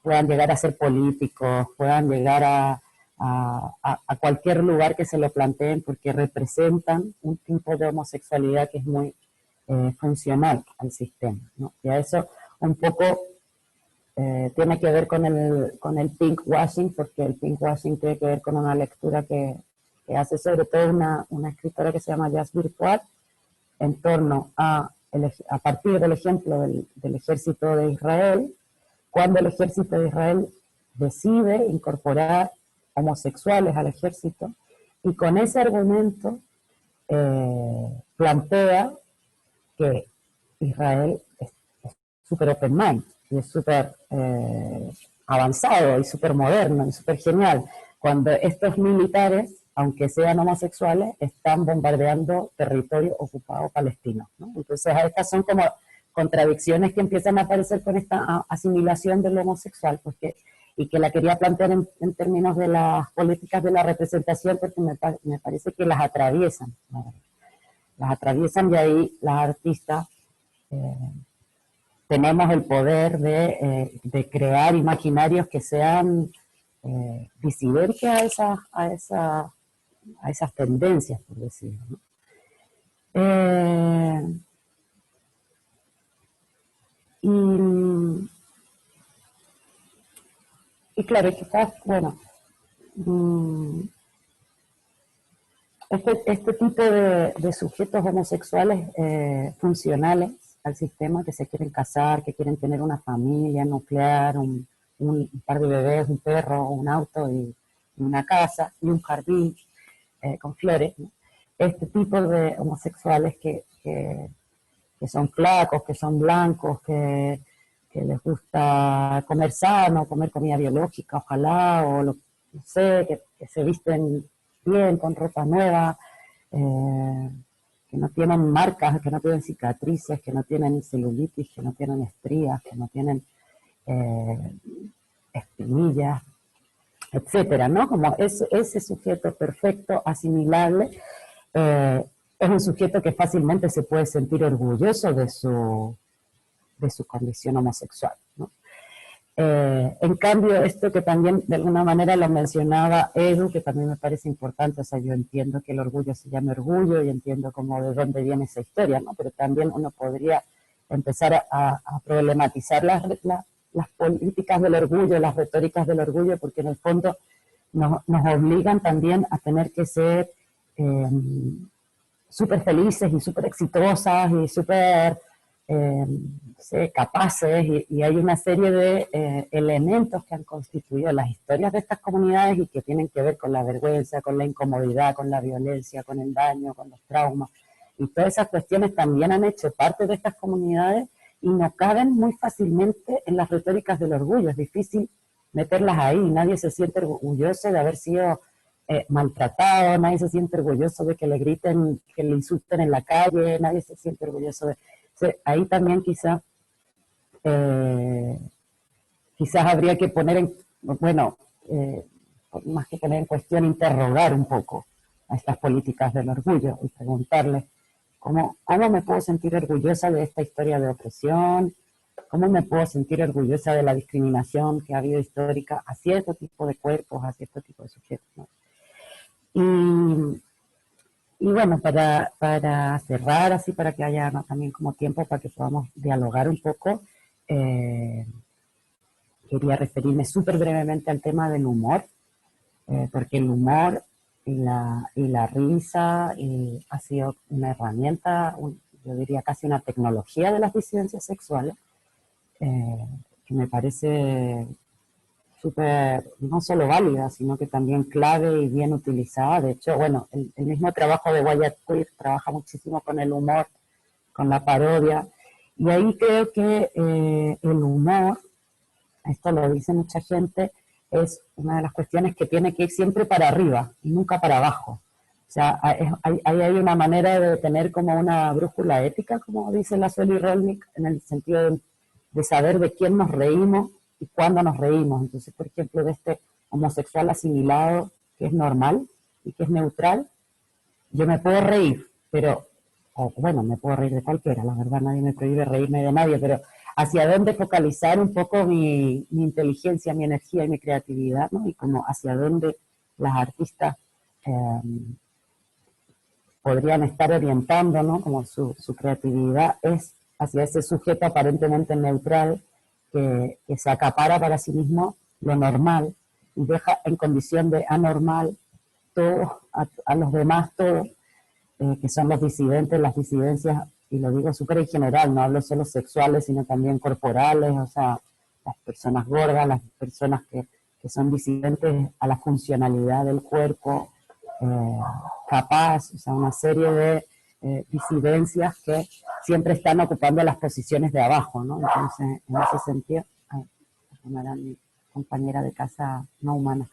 Speaker 5: puedan llegar a ser políticos, puedan llegar a cualquier lugar que se lo planteen, porque representan un tipo de homosexualidad que es muy funcional al sistema, ¿no? Y a eso un poco tiene que ver con el pinkwashing, porque el pinkwashing tiene que ver con una lectura que hace sobre todo una escritora que se llama Jazz Virtual, en torno a partir del ejemplo del ejército de Israel, cuando el ejército de Israel decide incorporar homosexuales al ejército, y con ese argumento plantea que Israel es súper open mind, y es súper avanzado, y súper moderno, y súper genial, cuando estos militares, aunque sean homosexuales, están bombardeando territorio ocupado palestino, ¿no? Entonces estas son como contradicciones que empiezan a aparecer con esta asimilación de lo homosexual, pues y que la quería plantear en términos de las políticas de la representación, porque me parece que las atraviesan, ¿no? Las atraviesan, y ahí las artistas tenemos el poder de crear imaginarios que sean disidentes a esas tendencias, por decirlo, ¿no? Y claro, quizás, bueno, este tipo de sujetos homosexuales funcionales al sistema, que se quieren casar, que quieren tener una familia nuclear, un par de bebés, un perro, un auto y una casa y un jardín con flores, ¿no? Este tipo de homosexuales que son flacos, que son blancos, que les gusta comer sano, comer comida biológica, ojalá, o no sé, que se visten bien, con ropa nueva, que no tienen marcas, que no tienen cicatrices, que no tienen celulitis, que no tienen estrías, que no tienen espinillas, etcétera, ¿no? Como ese sujeto perfecto, asimilable, es un sujeto que fácilmente se puede sentir orgulloso de su condición homosexual, ¿no? En cambio, esto que también de alguna manera lo mencionaba Edu, que también me parece importante, o sea, yo entiendo que el orgullo se llama orgullo y entiendo cómo de dónde viene esa historia, ¿no? Pero también uno podría empezar a problematizar las políticas del orgullo, las retóricas del orgullo, porque en el fondo nos obligan también a tener que ser súper felices y súper exitosas y súper capaces, y hay una serie de elementos que han constituido las historias de estas comunidades y que tienen que ver con la vergüenza, con la incomodidad, con la violencia, con el daño, con los traumas, y todas esas cuestiones también han hecho parte de estas comunidades y no caben muy fácilmente en las retóricas del orgullo. Es difícil meterlas ahí, nadie se siente orgulloso de haber sido maltratado, nadie se siente orgulloso de que le griten, que le insulten en la calle, nadie se siente orgulloso de... Ahí también quizás habría que poner más que poner en cuestión, interrogar un poco a estas políticas del orgullo y preguntarles ¿cómo me puedo sentir orgullosa de esta historia de opresión? ¿Cómo me puedo sentir orgullosa de la discriminación que ha habido histórica a cierto tipo de cuerpos, a cierto tipo de sujetos, ¿no? Y bueno, para cerrar, así para que haya, ¿no?, también como tiempo para que podamos dialogar un poco, quería referirme súper brevemente al tema del humor, porque el humor y la risa ha sido una herramienta, yo diría casi una tecnología de las disidencias sexuales, que me parece súper, no solo válida, sino que también clave y bien utilizada. De hecho, bueno, el mismo trabajo de Wyatt Queer trabaja muchísimo con el humor, con la parodia, y ahí creo que el humor, esto lo dice mucha gente, es una de las cuestiones que tiene que ir siempre para arriba y nunca para abajo. O sea, hay una manera de tener como una brújula ética, como dice la Sueli Rolnik, en el sentido de saber de quién nos reímos y cuándo nos reímos. Entonces, por ejemplo, de este homosexual asimilado que es normal y que es neutral, yo me puedo reír, pero, bueno, me puedo reír de cualquiera, la verdad, nadie me prohíbe reírme de nadie, pero hacia dónde focalizar un poco mi inteligencia, mi energía y mi creatividad, ¿no? Y como hacia dónde las artistas podrían estar orientando, ¿no?, como su creatividad es hacia ese sujeto aparentemente neutral que se acapara para sí mismo lo normal y deja en condición de anormal todo, a los demás todo, que son los disidentes, las disidencias, y lo digo súper en general, no hablo solo sexuales, sino también corporales, o sea, las personas gordas, las personas que son disidentes a la funcionalidad del cuerpo, capaz, o sea, una serie de disidencias que siempre están ocupando las posiciones de abajo, ¿no? Entonces, en ese sentido, era mi compañera de casa no humana.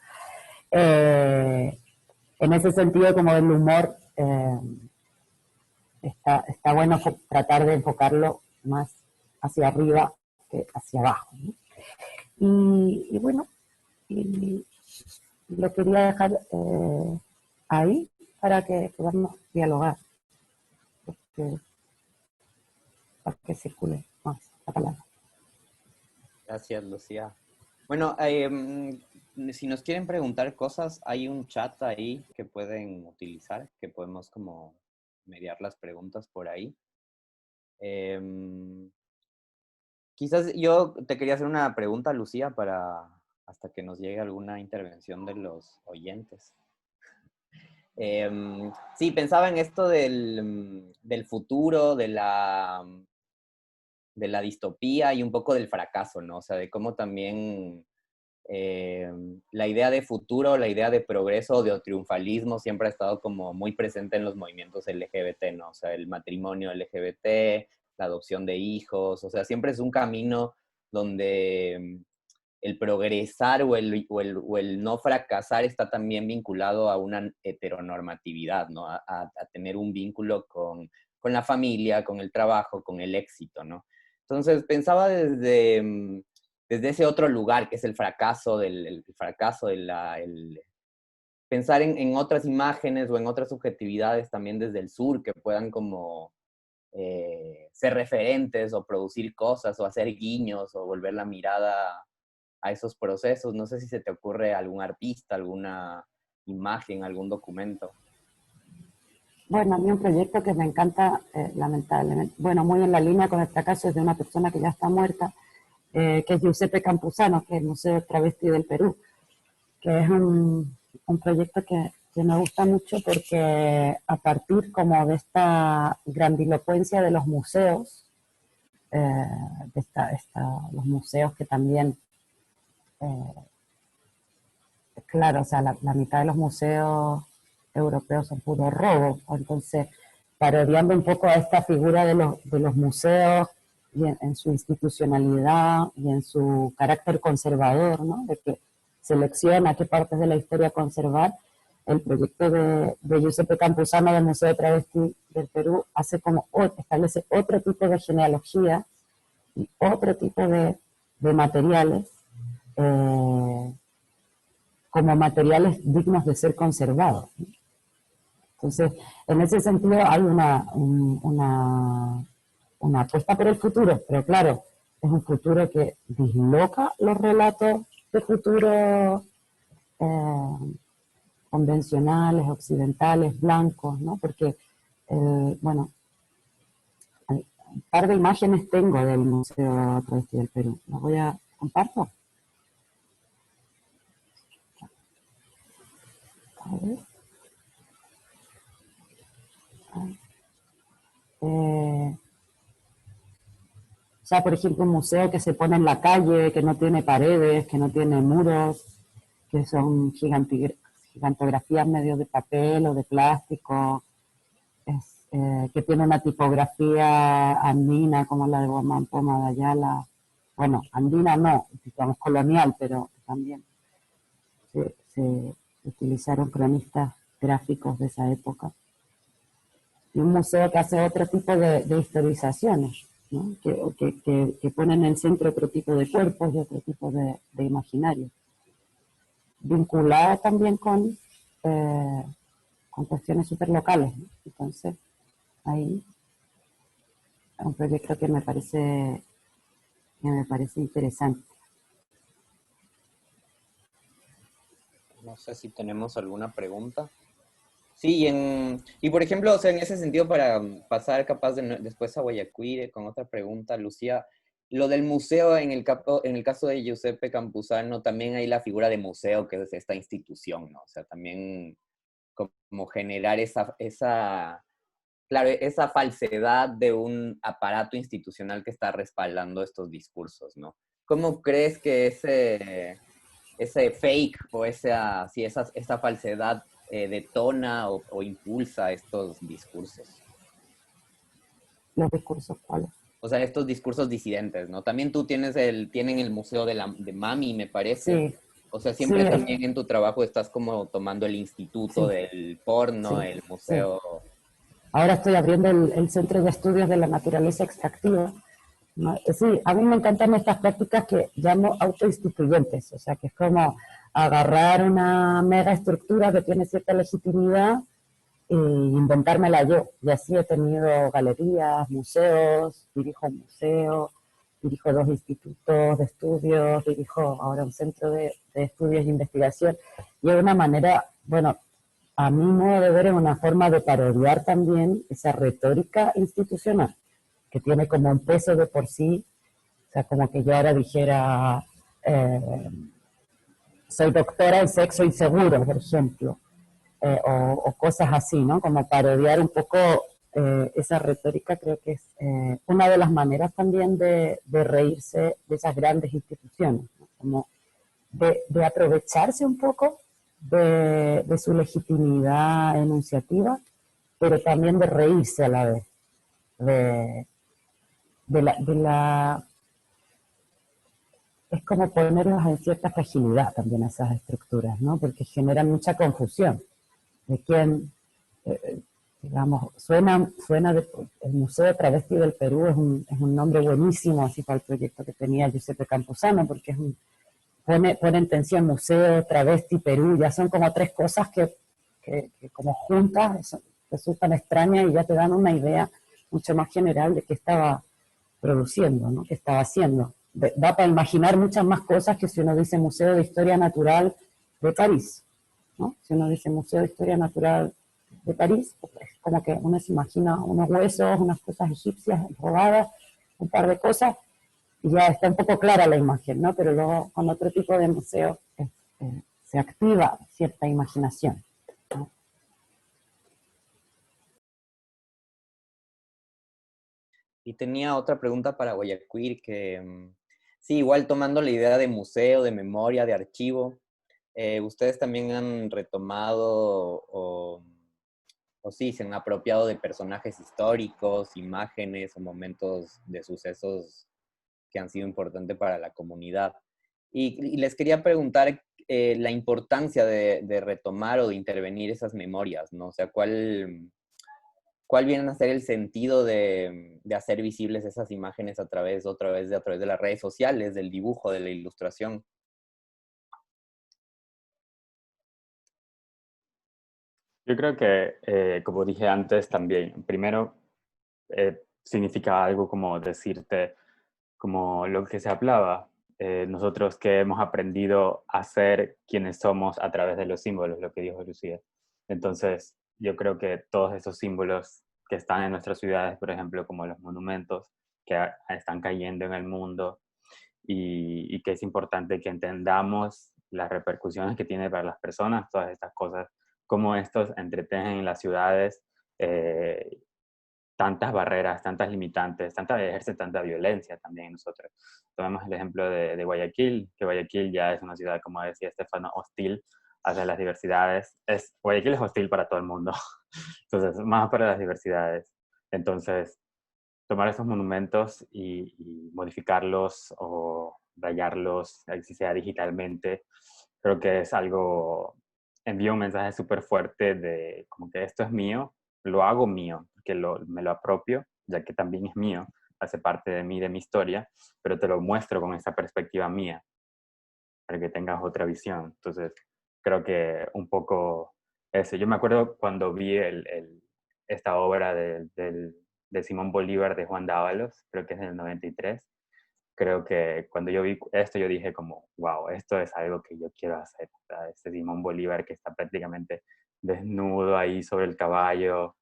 Speaker 5: En ese sentido, como el humor, está bueno tratar de enfocarlo más hacia arriba que hacia abajo, ¿no? Y bueno, y lo quería dejar ahí para que podamos dialogar, porque, para que circule más la palabra.
Speaker 2: Gracias, Lucía. Bueno, si nos quieren preguntar cosas, hay un chat ahí que pueden utilizar, que podemos como mediar las preguntas por ahí. Quizás yo te quería hacer una pregunta, Lucía, para hasta que nos llegue alguna intervención de los oyentes. Sí, pensaba en esto del futuro, de la distopía y un poco del fracaso, ¿no? O sea, de cómo también la idea de futuro, la idea de progreso, de triunfalismo siempre ha estado como muy presente en los movimientos LGBT, ¿no? O sea, el matrimonio LGBT, la adopción de hijos, o sea, siempre es un camino donde el progresar o el no fracasar está también vinculado a una heteronormatividad, ¿no? A tener un vínculo con la familia, con el trabajo, con el éxito, ¿no? Entonces pensaba desde ese otro lugar que es el fracaso, pensar en otras imágenes o en otras subjetividades también desde el sur que puedan como ser referentes o producir cosas o hacer guiños o volver la mirada a esos procesos. No sé si se te ocurre algún artista, alguna imagen, algún documento.
Speaker 5: Bueno, a mí un proyecto que me encanta, lamentablemente, bueno, muy en la línea con el fracaso, es de una persona que ya está muerta, que es Giuseppe Campuzano, que es el Museo Travesti del Perú, que es un proyecto que me gusta mucho porque a partir como de esta grandilocuencia de los museos, de los museos que también, eh, claro, o sea, la mitad de los museos europeos son puro robo, entonces parodiando un poco a esta figura de los museos y en su institucionalidad y en su carácter conservador, ¿no? De que selecciona qué partes de la historia conservar. El proyecto de Giuseppe Campuzano del Museo de Travesti del Perú establece otro tipo de genealogía y otro tipo de materiales como materiales dignos de ser conservados. Entonces, en ese sentido hay una apuesta por el futuro, pero claro, es un futuro que disloca los relatos de futuro convencionales, occidentales, blancos, ¿no? Porque, bueno, un par de imágenes tengo del Museo Travesti del Perú. ¿Las voy a comparto? A ver. O sea, por ejemplo, un museo que se pone en la calle, que no tiene paredes, que no tiene muros, que son gigantografías medio de papel o de plástico, que tiene una tipografía andina como la de Guamán Poma de Ayala. Bueno, andina no, digamos colonial, pero también se utilizaron cronistas gráficos de esa época. Y un museo que hace otro tipo de historizaciones, ¿no? que pone en el centro otro tipo de cuerpos y otro tipo de imaginario. Vinculada también con cuestiones súper locales, ¿no? Entonces, ahí es un proyecto que me parece interesante.
Speaker 2: No sé si tenemos alguna pregunta. Sí, y por ejemplo, o sea, en ese sentido, para pasar capaz después a Guayaquil con otra pregunta, Lucía, lo del museo, en el caso de Giuseppe Campuzano, también hay la figura de museo, que es esta institución, ¿no? O sea, también como generar claro, esa falsedad de un aparato institucional que está respaldando estos discursos, ¿no? ¿Cómo crees que ese fake o esa falsedad detona o impulsa estos discursos?
Speaker 5: Los discursos, ¿cuáles?
Speaker 2: O sea, estos discursos disidentes, ¿no? También tienen el Museo de Mami, me parece.
Speaker 5: Sí.
Speaker 2: O sea,
Speaker 5: Sí,
Speaker 2: siempre también en tu trabajo estás como tomando el instituto
Speaker 5: sí,
Speaker 2: del porno,
Speaker 5: sí,
Speaker 2: el
Speaker 5: sí.
Speaker 2: museo.
Speaker 5: Ahora estoy abriendo el Centro de Estudios de la Naturaleza Extractiva, ¿no? Sí, a mí me encantan estas prácticas que llamo autoinstituyentes, o sea, que es como agarrar una mega estructura que tiene cierta legitimidad e inventármela yo. Y así he tenido galerías, museos, dirijo un museo, dirijo 2 institutos de estudios, dirijo ahora un centro de estudios e investigación. Y de una manera, bueno, a mi modo de ver, es una forma de parodiar también esa retórica institucional, que tiene como un peso de por sí, o sea, como que yo ahora dijera, eh, soy doctora en sexo inseguro, por ejemplo, o cosas así, ¿no? Como parodiar un poco esa retórica, creo que es una de las maneras también de reírse de esas grandes instituciones, ¿no? Como de aprovecharse un poco de su legitimidad enunciativa, pero también de reírse a la vez, de, de la es como ponerlas en cierta fragilidad también a esas estructuras, ¿no? Porque generan mucha confusión de quién, eh, digamos, el Museo Travesti del Perú es un nombre buenísimo así para el proyecto que tenía Giuseppe Campuzano, porque pone en tensión museo, travesti, Perú, ya son como 3 cosas que como juntas resultan extrañas y ya te dan una idea mucho más general de qué estaba produciendo, ¿no? Qué estaba haciendo. Da para imaginar muchas más cosas que si uno dice Museo de Historia Natural de París, ¿no? Si uno dice Museo de Historia Natural de París, pues es como que uno se imagina unos huesos, unas cosas egipcias robadas, un par de cosas, y ya está un poco clara la imagen, ¿no? Pero luego con otro tipo de museo se activa cierta imaginación, ¿no?
Speaker 2: Y tenía otra pregunta para Guayaquil, que sí, igual tomando la idea de museo, de memoria, de archivo, ¿ustedes también han retomado o sí, se han apropiado de personajes históricos, imágenes o momentos de sucesos que han sido importantes para la comunidad? Y les quería preguntar la importancia de retomar o de intervenir esas memorias, ¿no? O sea, ¿cuál viene a ser el sentido de hacer visibles esas imágenes a través de las redes sociales, del dibujo, de la ilustración?
Speaker 3: Yo creo que, como dije antes también, primero significa algo como decirte, como lo que se hablaba, nosotros que hemos aprendido a ser quienes somos a través de los símbolos, lo que dijo Lucía. Entonces, yo creo que todos esos símbolos que están en nuestras ciudades, por ejemplo, como los monumentos que están cayendo en el mundo y que es importante que entendamos las repercusiones que tiene para las personas, todas estas cosas, cómo estos entretejen las ciudades, eh, tantas barreras, tantas limitantes, ejerce tanta violencia también en nosotros. Tomemos el ejemplo de Guayaquil, que Guayaquil ya es una ciudad, como decía Estefano, hostil hacia las diversidades. Guayaquil es hostil para todo el mundo, entonces, más para las diversidades. Entonces, tomar esos monumentos y modificarlos o rayarlos, si sea digitalmente, creo que es algo, envía un mensaje súper fuerte de como que esto es mío, lo hago mío, que me lo apropio, ya que también es mío, hace parte de mí, de mi historia, pero te lo muestro con esa perspectiva mía, para que tengas otra visión. Entonces, creo que un poco eso. Yo me acuerdo cuando vi esta obra de Simón Bolívar de Juan Dávalos, creo que es del 93. Creo que cuando yo vi esto, yo dije como, wow, esto es algo que yo quiero hacer. O sea, este Simón Bolívar que está prácticamente desnudo ahí sobre el caballo,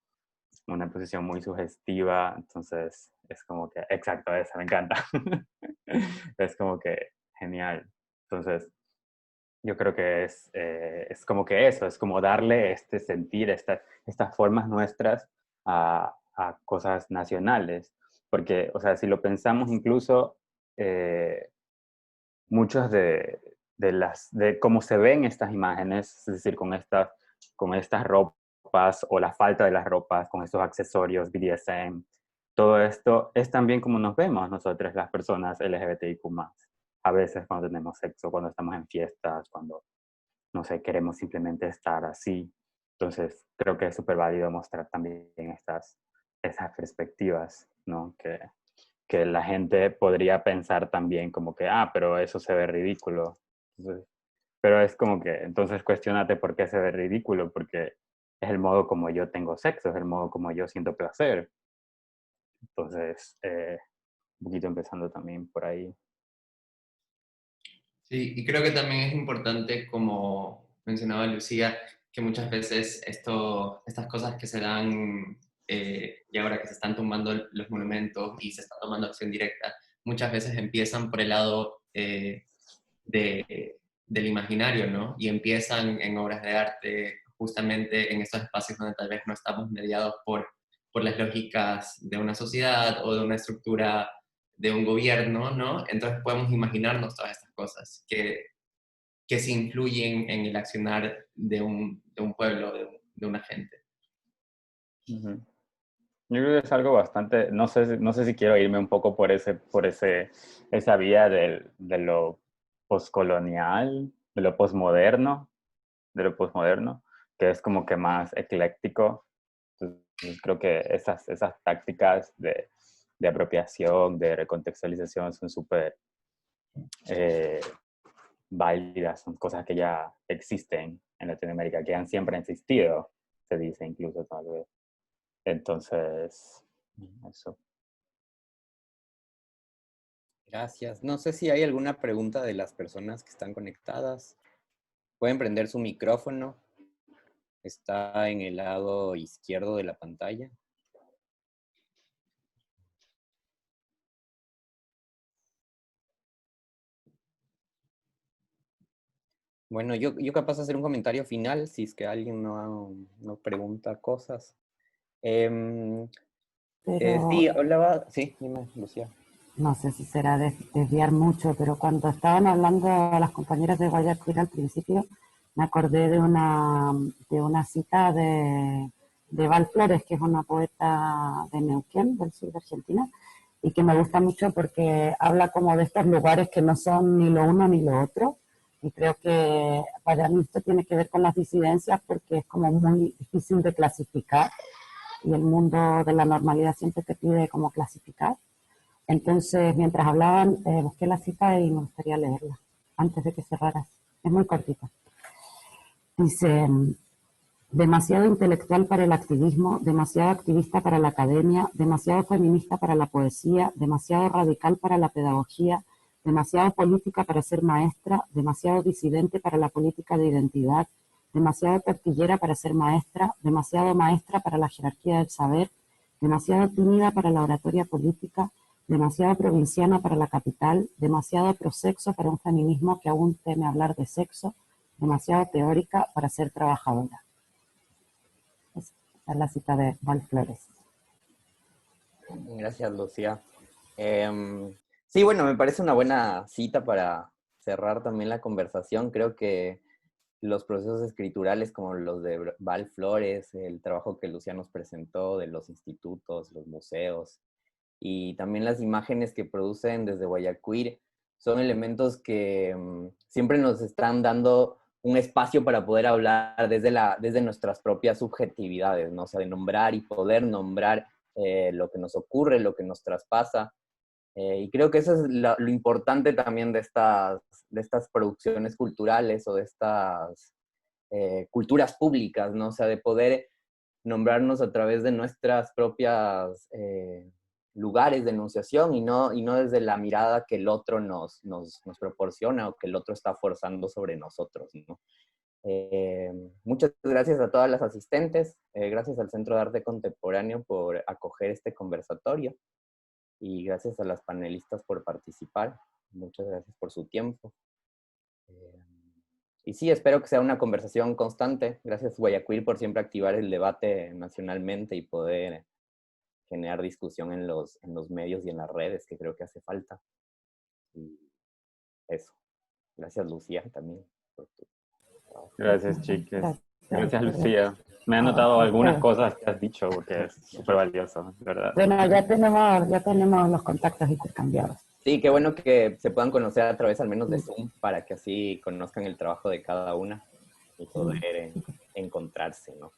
Speaker 3: una posición muy sugestiva. Entonces, es como que, exacto, esa me encanta. Es como que genial. Entonces, yo creo que es como que eso, es como darle este sentir, estas formas nuestras a cosas nacionales. Porque, o sea, si lo pensamos incluso, eh, muchos de cómo se ven estas imágenes, es decir, con estas ropas o la falta de las ropas, con estos accesorios, BDSM, todo esto es también como nos vemos nosotros, las personas LGBTIQ+. a veces cuando tenemos sexo, cuando estamos en fiestas, cuando, no sé, queremos simplemente estar así. Entonces, creo que es súper válido mostrar también esas perspectivas, ¿no? Que la gente podría pensar también como que, pero eso se ve ridículo. Entonces, pero es como que, entonces cuestionate por qué se ve ridículo, porque es el modo como yo tengo sexo, es el modo como yo siento placer. Entonces, un poquito empezando también por ahí.
Speaker 4: Sí, y creo que también es importante, como mencionaba Lucía, que muchas veces estas cosas que se dan y ahora que se están tumbando los monumentos y se está tomando acción directa, muchas veces empiezan por el lado del imaginario, ¿no? Y empiezan en obras de arte, justamente en esos espacios donde tal vez no estamos mediados por las lógicas de una sociedad o de una estructura de un gobierno, ¿no? Entonces podemos imaginarnos todas estas cosas que se influyen en el accionar de un pueblo, de una gente.
Speaker 3: Yo creo que es algo bastante, no sé si quiero irme un poco por esa vía de lo poscolonial, de lo posmoderno, que es como que más ecléctico. Entonces creo que esas tácticas de apropiación, de recontextualización son súper válidas, son cosas que ya existen en Latinoamérica, que han siempre existido, se dice incluso tal vez. Entonces, eso.
Speaker 2: Gracias. No sé si hay alguna pregunta de las personas que están conectadas. Pueden prender su micrófono. Está en el lado izquierdo de la pantalla. Bueno, yo capaz de hacer un comentario final si es que alguien no pregunta cosas. Sí, hablaba... Sí, dime, Lucía.
Speaker 5: No sé si será desviar mucho, pero cuando estaban hablando las compañeras de Guayaquil al principio, me acordé de una cita de Val Flores, que es una poeta de Neuquén, del sur de Argentina, y que me gusta mucho porque habla como de estos lugares que no son ni lo uno ni lo otro. Y creo que para mí esto tiene que ver con las disidencias porque es como muy difícil de clasificar y el mundo de la normalidad siempre te pide como clasificar. Entonces, mientras hablaban, busqué la cita y me gustaría leerla antes de que cerraras. Es muy cortita. Dice, demasiado intelectual para el activismo, demasiado activista para la academia, demasiado feminista para la poesía, demasiado radical para la pedagogía, demasiado política para ser maestra, demasiado disidente para la política de identidad, demasiado tortillera para ser maestra, demasiado maestra para la jerarquía del saber, demasiado tímida para la oratoria política, demasiado provinciana para la capital, demasiado prosexo para un feminismo que aún teme hablar de sexo, demasiado teórica para ser trabajadora. Esa es la cita de Val Flores.
Speaker 2: Gracias, Lucía. Sí, bueno, me parece una buena cita para cerrar también la conversación. Creo que los procesos escriturales como los de Val Flores, el trabajo que Lucía nos presentó de los institutos, los museos, y también las imágenes que producen desde Guayaquil son elementos que siempre nos están dando un espacio para poder hablar desde nuestras propias subjetividades, ¿no? O sea, de nombrar y poder nombrar lo que nos ocurre, lo que nos traspasa. Y creo que eso es lo importante también de estas producciones culturales o de estas culturas públicas, ¿no? O sea, de poder nombrarnos a través de nuestras propias lugares de enunciación y no desde la mirada que el otro nos proporciona o que el otro está forzando sobre nosotros, ¿no? Muchas gracias a todas las asistentes, gracias al Centro de Arte Contemporáneo por acoger este conversatorio y gracias a las panelistas por participar. Muchas gracias por su tiempo. Y sí, espero que sea una conversación constante. Gracias, Guayaquil, por siempre activar el debate nacionalmente y poder generar discusión en los medios y en las redes, que creo que hace falta. Y eso. Gracias, Lucía, también. Por tu trabajo.
Speaker 3: Gracias, chicas. Gracias,
Speaker 5: Gracias.
Speaker 3: Lucía. Me han notado algunas cosas que has dicho, porque es súper valioso, ¿verdad?
Speaker 5: Bueno, ya tenemos los contactos intercambiados.
Speaker 2: Sí, qué bueno que se puedan conocer a través al menos de Zoom para que así conozcan el trabajo de cada una y poder encontrarse, ¿no?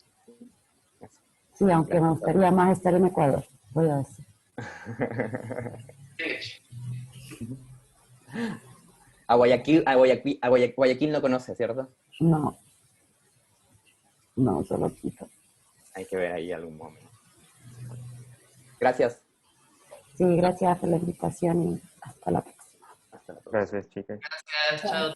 Speaker 5: Sí, aunque me gustaría más estar en Ecuador, voy a decir.
Speaker 2: Guayaquil no conoce, ¿cierto?
Speaker 5: No, no, solo Quito.
Speaker 2: Hay que ver ahí algún momento. Gracias.
Speaker 5: Sí, gracias por la invitación y hasta la próxima.
Speaker 2: Hasta la próxima.
Speaker 3: Gracias, chicas.
Speaker 4: Gracias, chao.